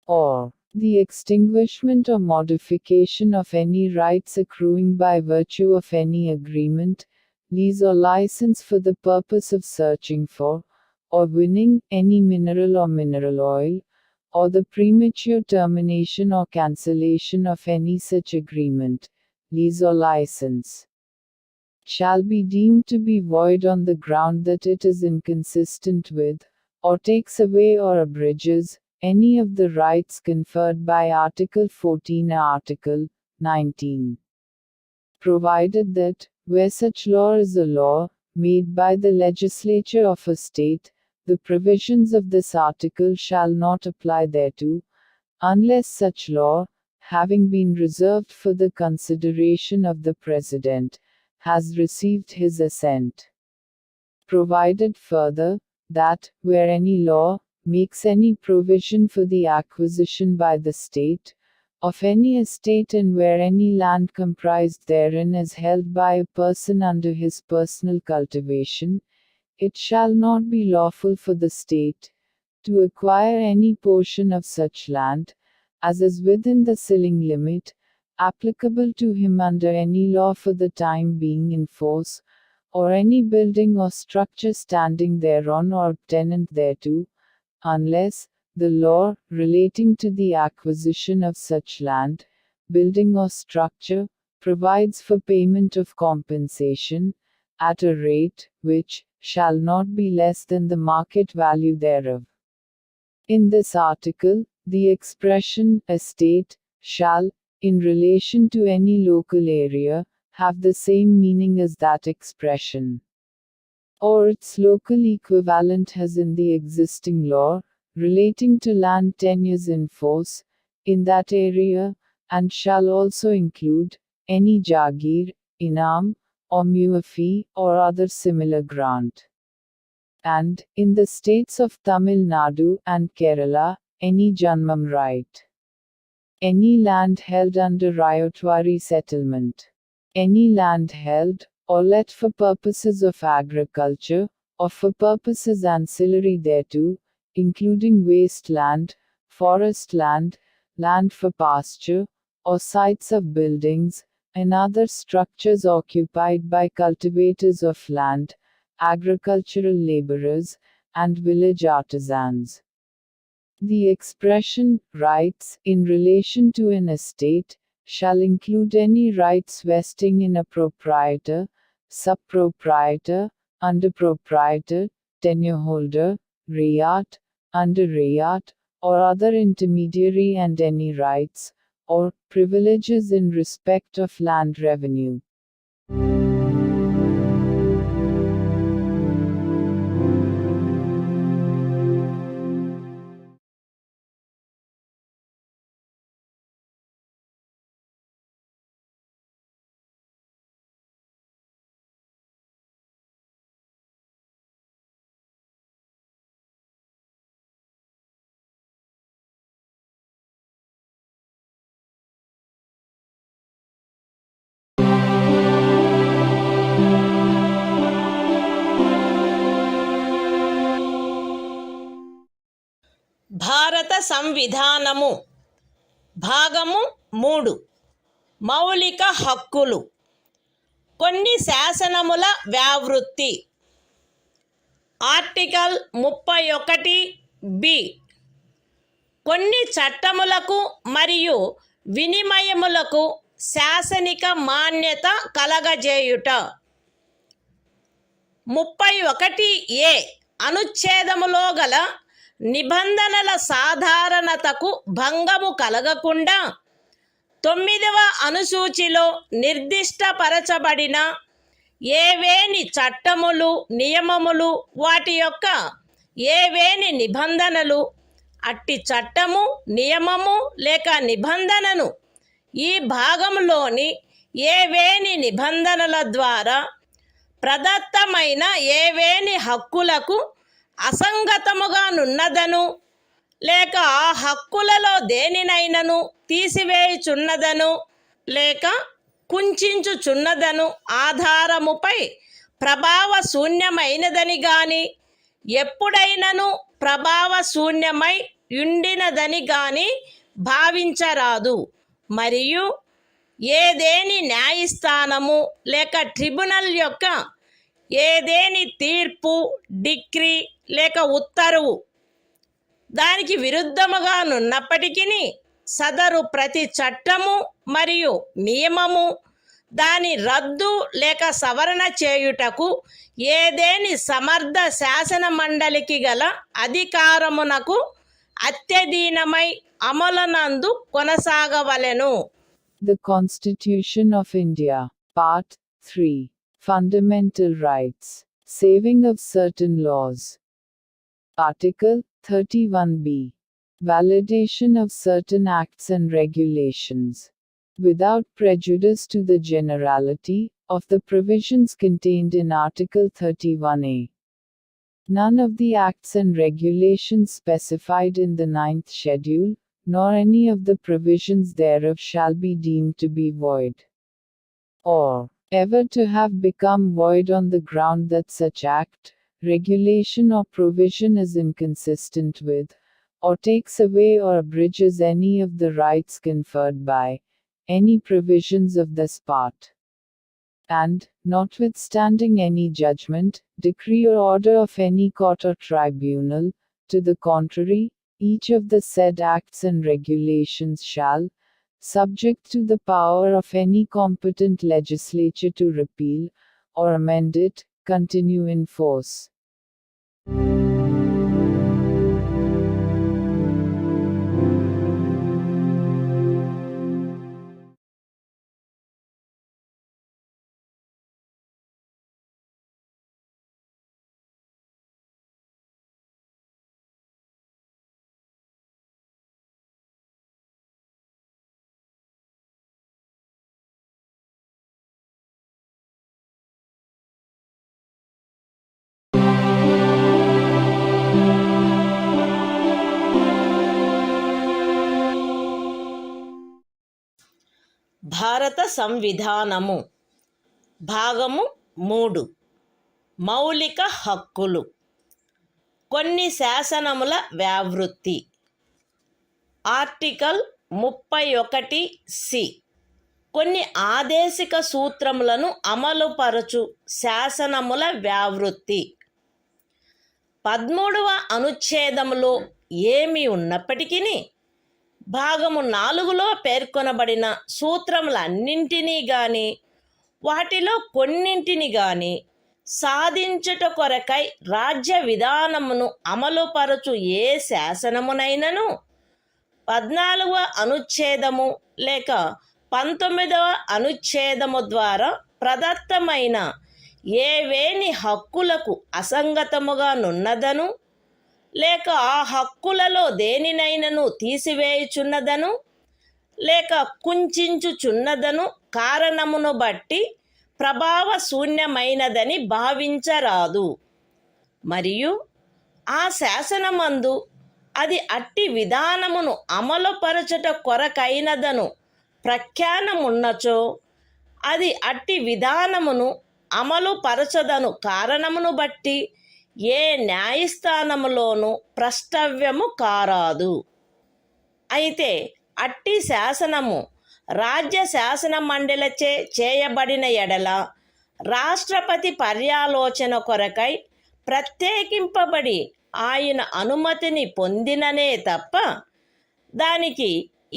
or the extinguishment or modification of any rights accruing by virtue of any agreement, lease or license for the purpose of searching for, or winning, any mineral or mineral oil, or the premature termination or cancellation of any such agreement, lease or license, shall be deemed to be void on the ground that it is inconsistent with, or takes away or abridges, any of the rights conferred by Article 14 or Article 19. Provided that, where such law is a law, made by the legislature of a state, the provisions of this article shall not apply thereto, unless such law, having been reserved for the consideration of the President, has received his assent. Provided further, that, where any law makes any provision for the acquisition by the state of any estate and where any land comprised therein is held by a person under his personal cultivation, it shall not be lawful for the state to acquire any portion of such land, as is within the ceiling limit, applicable to him under any law for the time being in force, or any building or structure standing thereon or tenant thereto, unless the law relating to the acquisition of such land, building or structure, provides for payment of compensation, at a rate, which shall not be less than the market value thereof. In this article, the expression estate shall, in relation to any local area, have the same meaning as that expression, or its local equivalent has in the existing law, relating to land tenures in force, in that area, and shall also include any jagir, inam, or muafi, or other similar grant. And, in the states of Tamil Nadu and Kerala, any janmam right. Any land held under Ryotwari settlement. Any land held, or let for purposes of agriculture, or for purposes ancillary thereto, including waste land, forest land, land for pasture, or sites of buildings, and other structures occupied by cultivators of land, agricultural laborers, and village artisans. The expression, rights, in relation to an estate, shall include any rights vesting in a proprietor, sub-proprietor, under-proprietor, tenure-holder, rayat, under rayat, or other intermediary and any rights, or privileges in respect of land revenue. భారత సంవిధానము భాగము 3 మౌలిక హక్కులు. కొన్ని శాసనముల వ్యావృత్తి. Article 31(b) కొన్ని చట్టములకు మరియు వినిమయములకు శాసనిక మాన్యత కలగజేయుట. 31(a) అనుచ్ఛేదములో గల నిబంధనల సాధారణతకు భంగము కలగకుండా 9వ అనుసూచిలో నిర్దిష్టపరచబడిన ఏవేని చట్టములు, నియమములు, వాటి యొక్క ఏవేని నిబంధనలు, అట్టి చట్టము, నియమము లేక నిబంధనను ఈ భాగంలోని ఏవేని నిబంధనల ద్వారా ప్రదత్తమైన ఏవేని హక్కులకు అసంగతముగా నున్నదను లేక ఆ హక్కులలో దేనినైనను తీసివేయుచున్నదను లేక కుంచుచున్నదను ఆధారముపై ప్రభావశూన్యమైనదని గాని ఎప్పుడైనను ప్రభావశూన్యమై యుండినదని గాని భావించరాదు. మరియు ఏదేని న్యాయస్థానము లేక ట్రిబ్యునల్ యొక్క ఏదేని తీర్పు, డిక్రీ లేక ఉత్తర్వు దానికి విరుద్ధముగా నున్నప్పటికీ సదరు ప్రతి చట్టము మరియు నియమము దాని రద్దు లేక సవరణ చేయుటకు ఏదేని సమర్థ శాసన మండలికి గల అధికారమునకు అత్యధీనమై అమలునందు కొనసాగవలెను. The Constitution of India, Part 3. Fundamental Rights. Saving of certain laws. Article 31(b). Validation of certain acts and regulations. Without prejudice to the generality of the provisions contained in Article 31(a). None of the acts and regulations specified in the 9th schedule, nor any of the provisions thereof shall be deemed to be void, or ever to have become void on the ground that such act, regulation or provision is inconsistent with, or takes away or abridges any of the rights conferred by any provisions of this part. And, notwithstanding any judgment, decree or order of any court or tribunal, to the contrary, each of the said acts and regulations shall, subject to the power of any competent legislature to repeal, or amend it, continue in force. భారత సంవిధానము భాగము 3 మౌలిక హక్కులు. కొన్ని శాసనముల వ్యావృత్తి. Article 31(c) కొన్ని ఆదేశిక సూత్రములను అమలుపరచు శాసనముల వ్యావృత్తి. 13వ అనుచ్ఛేదములో ఏమి ఉన్నప్పటికీ భాగము 4లో పేర్కొనబడిన సూత్రములన్నింటినీ గాని వాటిలో కొన్నింటిని గాని సాధించుట కొరకై రాజ్య విధానమును అమలుపరచు ఏ శాసనమునైనను 14వ అనుచ్ఛేదము లేక 19వ అనుచ్ఛేదము ద్వారా ప్రదత్తమైన ఏవేని హక్కులకు అసంగతముగా నున్నదను లేక ఆ హక్కులలో దేనినైనను తీసివేయుచున్నదను లేక కుంచుచున్నదను కారణమును బట్టి ప్రభావశూన్యమైనదని భావించరాదు. మరియు ఆ శాసనమందు అది అట్టి విధానమును అమలుపరచుట కొరకైనదను ప్రఖ్యానమున్నచో అది అట్టి విధానమును అమలుపరచదను కారణమును బట్టి ఏ న్యాయస్థానములోనూ ప్రష్టవ్యము కారాదు. అయితే అట్టి శాసనము రాజ్య శాసన మండలిచే చేయబడిన ఎడల రాష్ట్రపతి పర్యాలోచన కొరకై ప్రత్యేకింపబడి ఆయన అనుమతిని పొందిననే తప్ప దానికి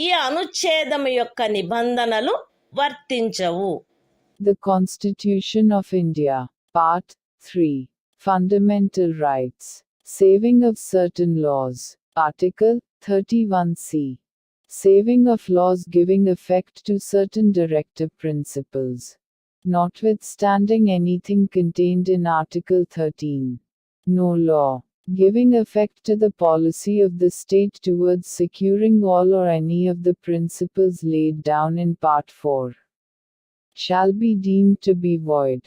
ఈ అనుచ్ఛేదము యొక్క నిబంధనలు వర్తించవు. The Constitution of India, Part 3, Fundamental Rights, Saving of Certain Laws, Article 31C, Saving of laws giving effect to certain directive principles. Notwithstanding anything contained in Article 13, no law, giving effect to the policy of the state towards securing all or any of the principles laid down in Part 4, shall be deemed to be void,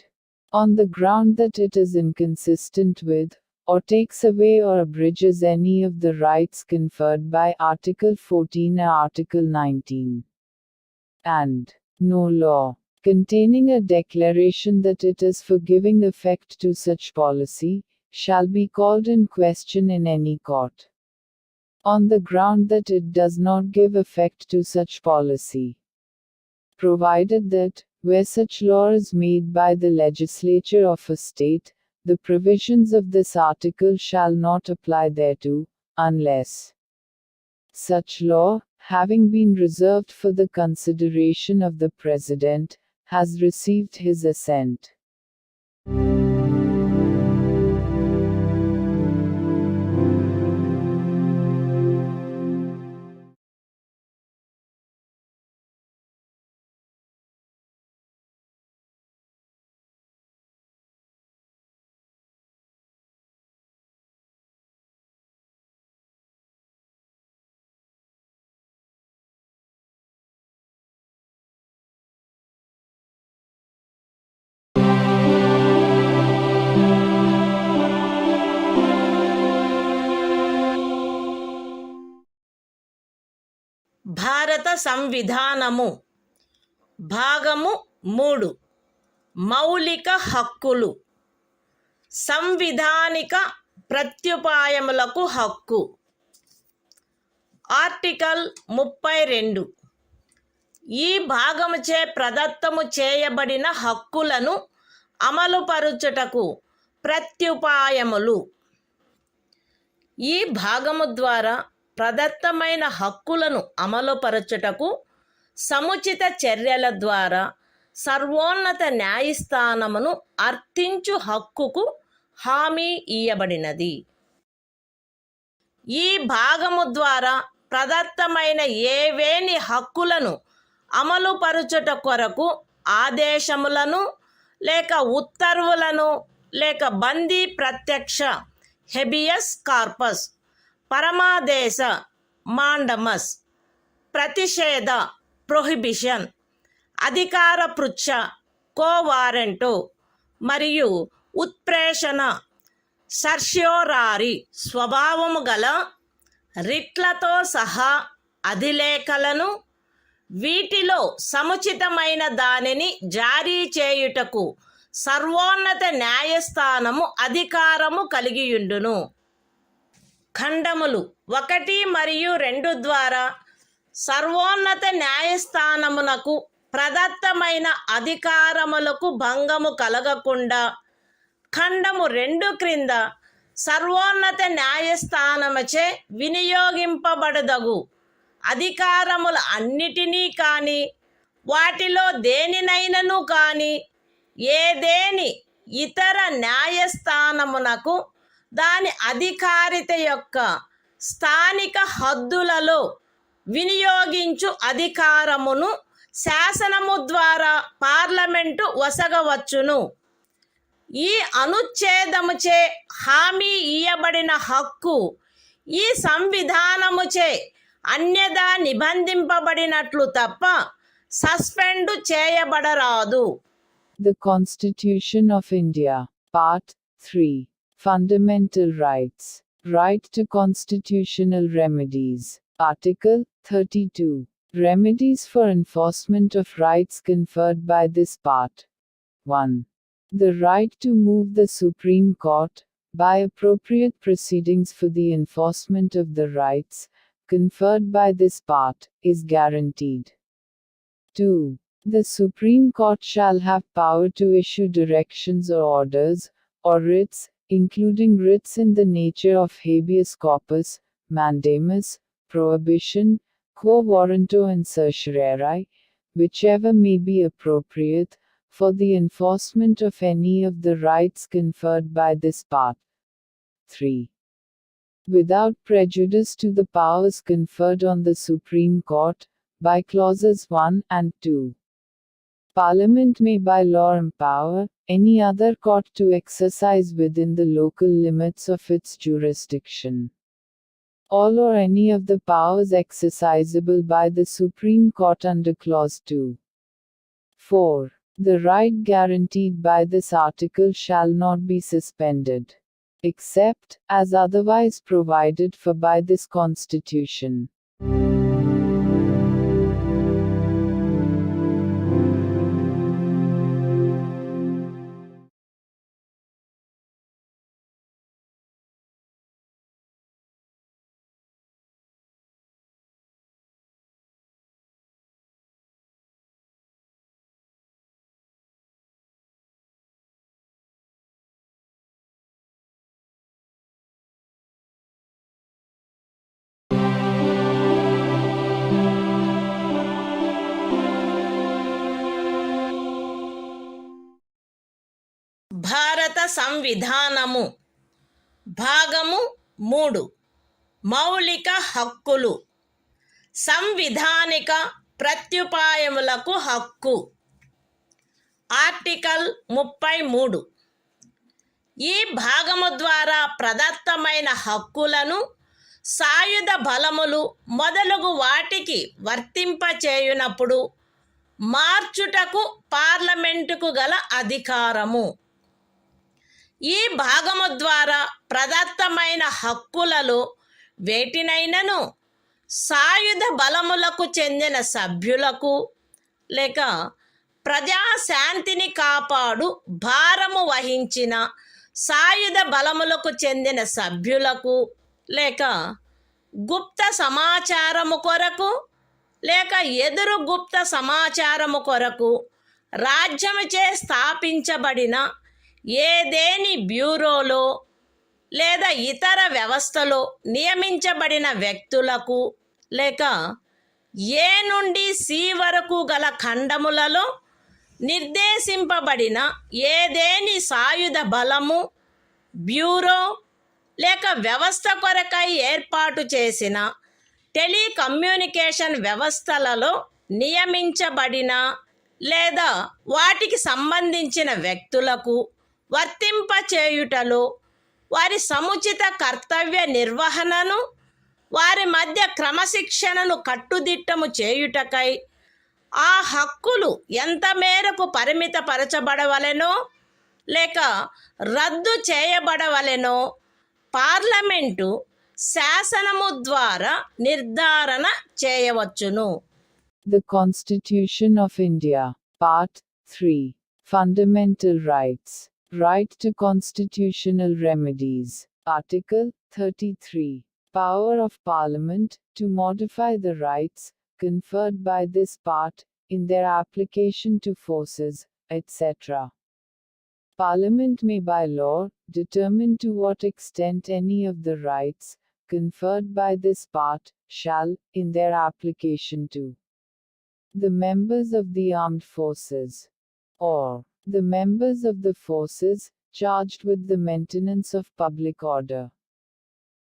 on the ground that it is inconsistent with, or takes away or abridges any of the rights conferred by Article 14 or Article 19. And no law, containing a declaration that it is for giving effect to such policy, shall be called in question in any court, on the ground that it does not give effect to such policy, provided that, where such law is made by the legislature of a state, the provisions of this article shall not apply thereto, unless such law, having been reserved for the consideration of the President, has received his assent. భారత సంవిధానము భాగము 3 మౌలిక హక్కులు సంవిధానిక ప్రత్యుపాయములకు హక్కు. Article 32 ఈ భాగముచే ప్రదత్తము చేయబడిన హక్కులను అమలుపరుచుటకు ప్రత్యుపాయములు. ఈ భాగము ద్వారా ప్రదత్తమైన హక్కులను అమలుపరచుటకు సముచిత చర్యల ద్వారా సర్వోన్నత న్యాయస్థానమును అర్థించు హక్కుకు హామీ ఇయ్యబడినది. ఈ భాగము ద్వారా ప్రదత్తమైన ఏవేని హక్కులను అమలుపరచుట కొరకు ఆదేశములను లేక ఉత్తర్వులను లేక బందీ ప్రత్యక్ష హెబియస్ కార్పస్, పరమాదేశ మాండమస్, ప్రతిషేధ ప్రొహిబిషన్, అధికార పృచ్ఛ కోవారెంటో మరియు ఉత్ప్రేషణ సర్ష్యోరారి స్వభావము గల రిట్లతో సహా అధిలేఖలను వీటిలో సముచితమైన దానిని జారీ చేయుటకు సర్వోన్నత న్యాయస్థానము అధికారము కలిగియుండును. ఖండములు 1 మరియు 2 ద్వారా సర్వోన్నత న్యాయస్థానమునకు ప్రదత్తమైన అధికారములకు భంగము కలగకుండా ఖండము 2 క్రింద సర్వోన్నత న్యాయస్థానముచే వినియోగింపబడదగు అధికారముల అన్నిటినీ కానీ వాటిలో దేనినైనను కానీ ఏదేని ఇతర న్యాయస్థానమునకు దాని అధికారిత యొక్క స్థానిక హద్దులలో వినియోగించు అధికారమును శాసనము ద్వారా పార్లమెంటు వసగవచ్చును. ఈ అనుచ్ఛేదముచే హామీ ఇయ్యబడిన హక్కు ఈ సంవిధానముచే అన్యదా నిబంధింపబడినట్లు తప్ప suspend చేయబడరాదు. The Constitution of India, Part 3. Fundamental Rights. Right to constitutional remedies. Article 32. Remedies for enforcement of rights conferred by this part. 1. The right to move the Supreme Court, by appropriate proceedings for the enforcement of the rights conferred by this part, is guaranteed. 2. The Supreme Court shall have power to issue directions or orders, or writs, including writs in the nature of habeas corpus, mandamus, prohibition, quo warranto and certiorari, whichever may be appropriate, for the enforcement of any of the rights conferred by this part. 3. Without prejudice to the powers conferred on the Supreme Court, by clauses 1 and 2. Parliament may by law empower any other court to exercise within the local limits of its jurisdiction all or any of the powers exercisable by the Supreme Court under clause 2. 4. The right guaranteed by this article shall not be suspended, except as otherwise provided for by this Constitution. భారత సంవిధానము భాగము 3 మౌలిక హక్కులు సంవిధానిక ప్రత్యుపాయములకు హక్కు. Article 33. ఈ భాగము ద్వారా ప్రదత్తమైన హక్కులను సాయుధ బలములు మొదలగు వాటికి వర్తింపచేయునప్పుడు మార్చుటకు పార్లమెంటుకు గల అధికారము. ఈ భాగము ద్వారా ప్రదత్తమైన హక్కులలో వేటినైనను సాయుధ బలములకు చెందిన సభ్యులకు లేక ప్రజాశాంతిని కాపాడు భారము వహించిన సాయుధ బలములకు చెందిన సభ్యులకు లేక గుప్త సమాచారము కొరకు లేక ఎదురు గుప్త సమాచారము కొరకు రాజ్యముచే స్థాపించబడిన ఏదేని బ్యూరోలో లేదా ఇతర వ్యవస్థలో నియమించబడిన వ్యక్తులకు లేక ఏ నుండి సి వరకు గల ఖండములలో నిర్దేశింపబడిన ఏదేని సాయుధ బలము బ్యూరో లేక వ్యవస్థ కొరకై ఏర్పాటు చేసిన టెలికమ్యూనికేషన్ వ్యవస్థలలో నియమించబడిన లేదా వాటికి సంబంధించిన వ్యక్తులకు వర్తింపచేయుటలో వారి సముచిత కర్తవ్య నిర్వహణను వారి మధ్య క్రమశిక్షణను కట్టుదిట్టము చేయుటకై ఆ హక్కులు ఎంత మేరకు పరిమితపరచబడవలెనో లేక రద్దు చేయబడవలెనో పార్లమెంటు శాసనము ద్వారా నిర్ధారణ చేయవచ్చును. The Constitution of India, Part 3. Fundamental Rights. Right to constitutional remedies. Article 33. Power of Parliament to modify the rights conferred by this part in their application to forces, etc. Parliament may by law determine to what extent any of the rights conferred by this part shall, in their application to the members of the armed forces, or the members of the forces charged with the maintenance of public order,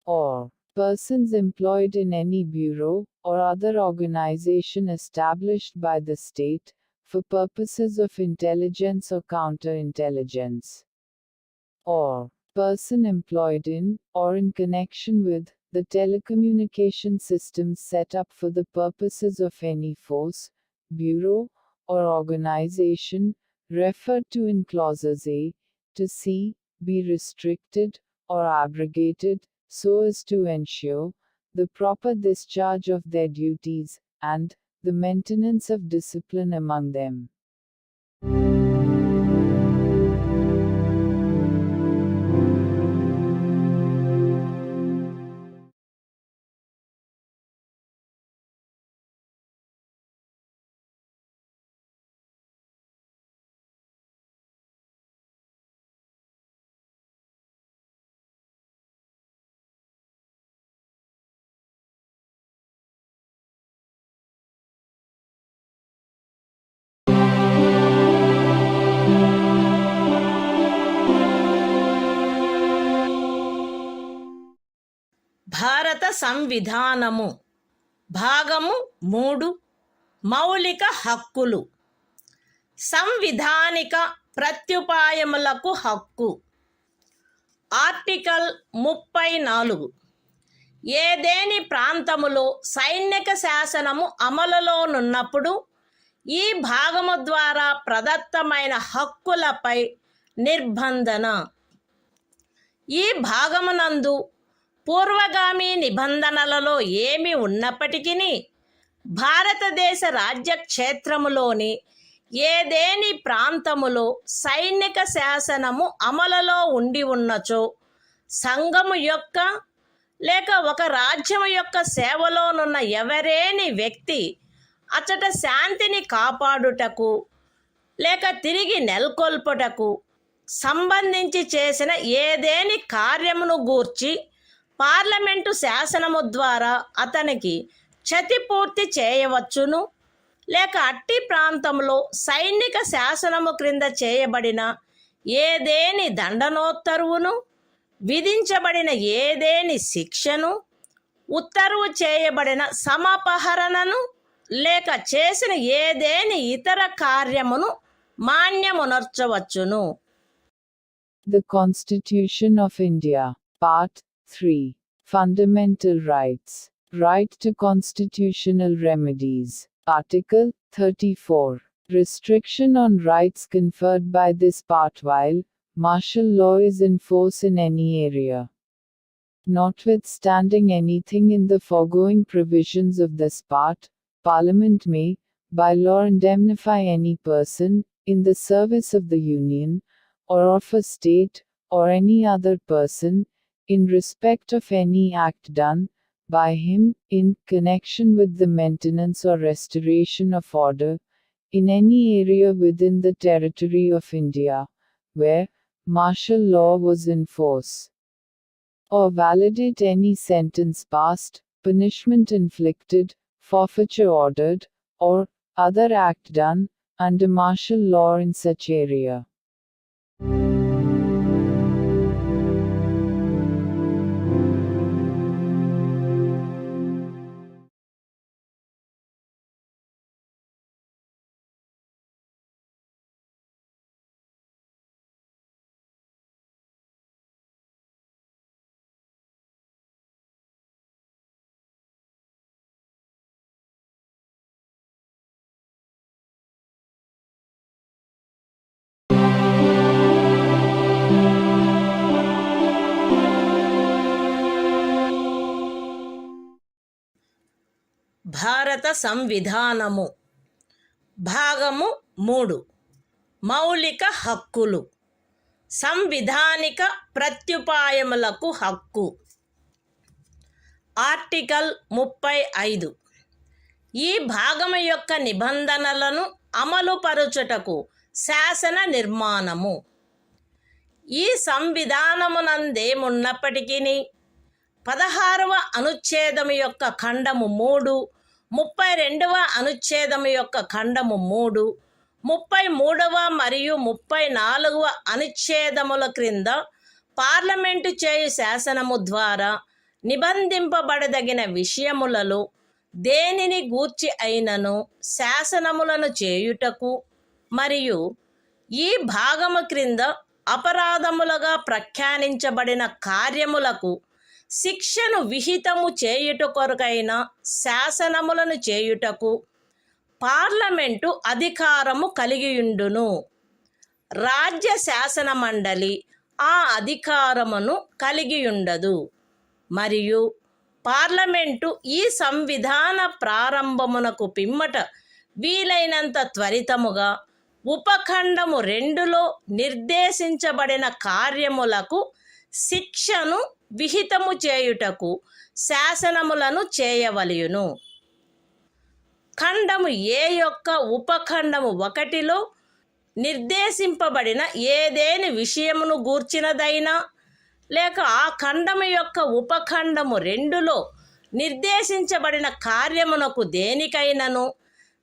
or persons employed in any bureau or other organization established by the state, for purposes of intelligence or counterintelligence, or person employed in, or in connection with, the telecommunication systems set up for the purposes of any force, bureau, or organization, referred to in clauses A to C, be restricted, or abrogated, so as to ensure the proper discharge of their duties, and the maintenance of discipline among them. భారత సంవిధానము భాగము 3 మౌలిక హక్కులు. సంవిధానిక ప్రత్యుపాయములకు హక్కు. Article 34. ఏదేని ప్రాంతములో సైనిక శాసనము అమలులోనున్నప్పుడు ఈ భాగము ద్వారా ప్రదత్తమైన హక్కులపై నిర్బంధన. ఈ భాగమునందు పూర్వగామి నిబంధనలలో ఏమి ఉన్నప్పటికీ భారతదేశ రాజ్యక్షేత్రములోని ఏదేని ప్రాంతములో సైనిక శాసనము అమలులో ఉండి ఉన్నచో సంఘము యొక్క లేక ఒక రాజ్యము యొక్క సేవలోనున్న ఎవరేని వ్యక్తి అచట శాంతిని కాపాడుటకు లేక తిరిగి నెలకొల్పుటకు సంబంధించి చేసిన ఏదేని కార్యమును గూర్చి పార్లమెంటు శాసనము ద్వారా అతనికి క్షతిపూర్తి చేయవచ్చును, లేక అట్టి ప్రాంతంలో సైనిక శాసనము క్రింద చేయబడిన ఏదేని దండనోత్తరువును, విధించబడిన ఏదేని శిక్షను, ఉత్తర్వు చేయబడిన సమపహరణను, లేక చేసిన ఏదేని ఇతర కార్యమును మాన్యమునర్చవచ్చును. The Constitution of India, Part 3. Fundamental Rights. Right to constitutional remedies. Article 34. Restriction on rights conferred by this part while martial law is in force in any area. Notwithstanding anything in the foregoing provisions of this part, Parliament may, by law, indemnify any person, in the service of the Union, or of a state, or any other person, in respect of any act done by him, in connection with the maintenance or restoration of order, in any area within the territory of India, where martial law was in force, or validate any sentence passed, punishment inflicted, forfeiture ordered, or other act done under martial law in such area. భారత సంవిధానము భాగము 3 మౌలిక హక్కులు. సంవిధానిక ప్రత్యుపాయములకు హక్కు. Article 35. ఈ భాగము యొక్క నిబంధనలను అమలుపరచుటకు శాసన నిర్మాణము. ఈ సంవిధానమునందేమున్నప్పటికీ 16వ అనుచ్ఛేదము యొక్క ఖండము 3, 32వ అనుచ్ఛేదము యొక్క ఖండము 3, 33వ మరియు 34వ అనుచ్ఛేదముల క్రింద పార్లమెంటు చేయు శాసనము ద్వారా నిబంధింపబడదగిన విషయములలో దేనిని గూర్చి అయినను శాసనములను చేయుటకు మరియు ఈ భాగము క్రింద అపరాధములుగా ప్రఖ్యానించబడిన కార్యములకు శిక్షను విహితము చేయుట కొరకైన శాసనములను చేయుటకు పార్లమెంటు అధికారము కలిగియుండును. రాజ్య శాసన మండలి ఆ అధికారమును కలిగియుండదు. మరియు పార్లమెంటు ఈ సంవిధాన ప్రారంభమునకు పిమ్మట వీలైనంత త్వరితముగా ఉపఖండము 2లో నిర్దేశించబడిన కార్యములకు శిక్షను విహితము చేయుటకు శాసనములను చేయవలయును. ఖండము ఏ యొక్క ఉపఖండము 1లో నిర్దేశింపబడిన ఏదేని విషయమును గూర్చినదైనా లేక ఆ ఖండము యొక్క ఉపఖండము 2లో నిర్దేశించబడిన కార్యమునకు దేనికైనను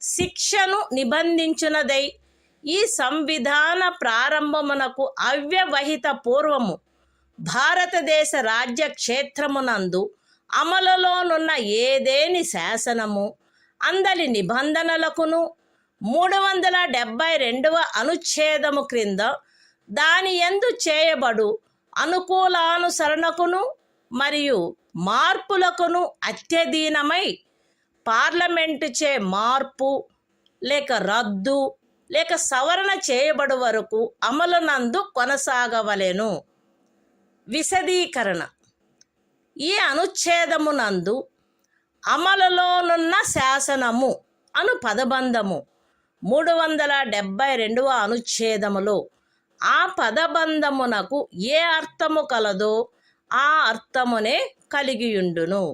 శిక్షను నిబంధించునదై ఈ సంవిధాన ప్రారంభమునకు అవ్యవహిత పూర్వము భారతదేశ రాజ్య క్షేత్రమునందు అమలులోనున్న ఏదేని శాసనము అందలి నిబంధనలకును 372వ అనుచ్ఛేదము క్రింద దాని యందు చేయబడు అనుకూలానుసరణకును మరియు మార్పులకును అత్యధీనమై పార్లమెంటుచే మార్పు లేక రద్దు లేక సవరణ చేయబడు వరకు అమలునందు కొనసాగవలెను. విశదీకరణ: ఈ అనుచ్ఛేదమునందు అమలులోనున్న శాసనము అను పదబంధము 372వ అనుచ్ఛేదములో ఆ పదబంధమునకు ఏ అర్థము కలదో ఆ అర్థమునే కలిగియుండును.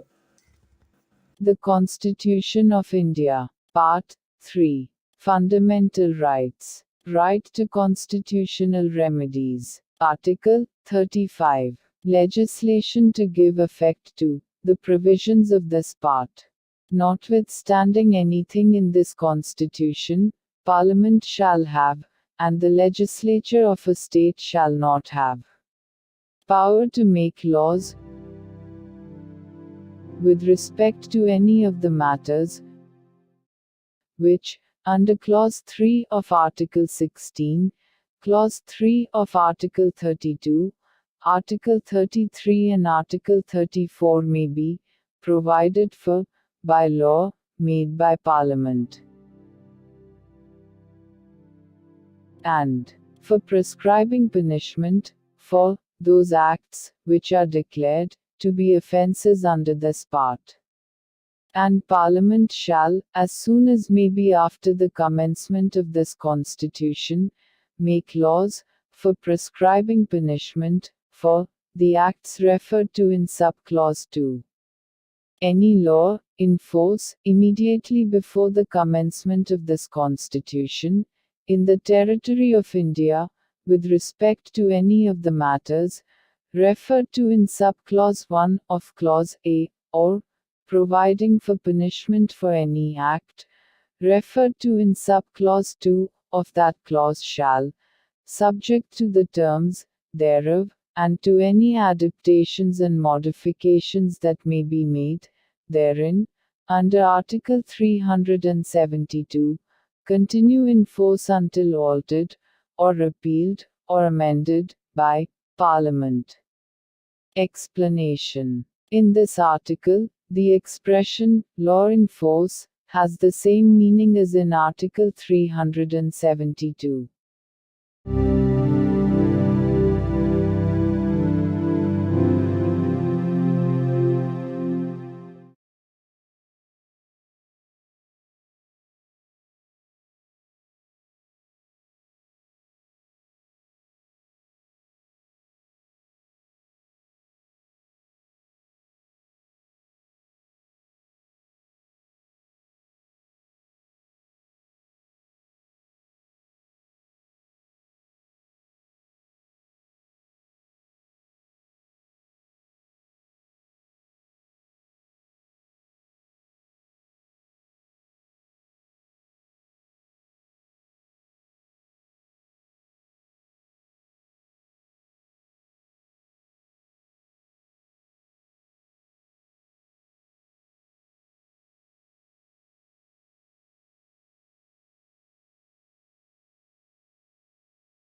The Constitution of India, Part 3. Fundamental Rights. Right to constitutional remedies. Article 35. Legislation to give effect to the provisions of this part. Notwithstanding anything in this Constitution, Parliament shall have, and the legislature of a state shall not have, power to make laws with respect to any of the matters which, under Clause 3 of Article 16, Clause 3 of Article 32, Article 33 and Article 34 may be provided for by law made by Parliament, and for prescribing punishment for those acts which are declared to be offences under this part. And Parliament shall, as soon as may be after the commencement of this Constitution, make laws for prescribing punishment for the acts referred to in subclause 2. Any law in force immediately before the commencement of this Constitution, in the territory of India, with respect to any of the matters referred to in subclause 1 of Clause A, or providing for punishment for any act referred to in subclause 2 of that clause shall, subject to the terms thereof, and to any adaptations and modifications that may be made therein, under Article 372, continue in force until altered, or repealed, or amended, by Parliament. Explanation: in this article, the expression law in force has the same meaning as in Article 372.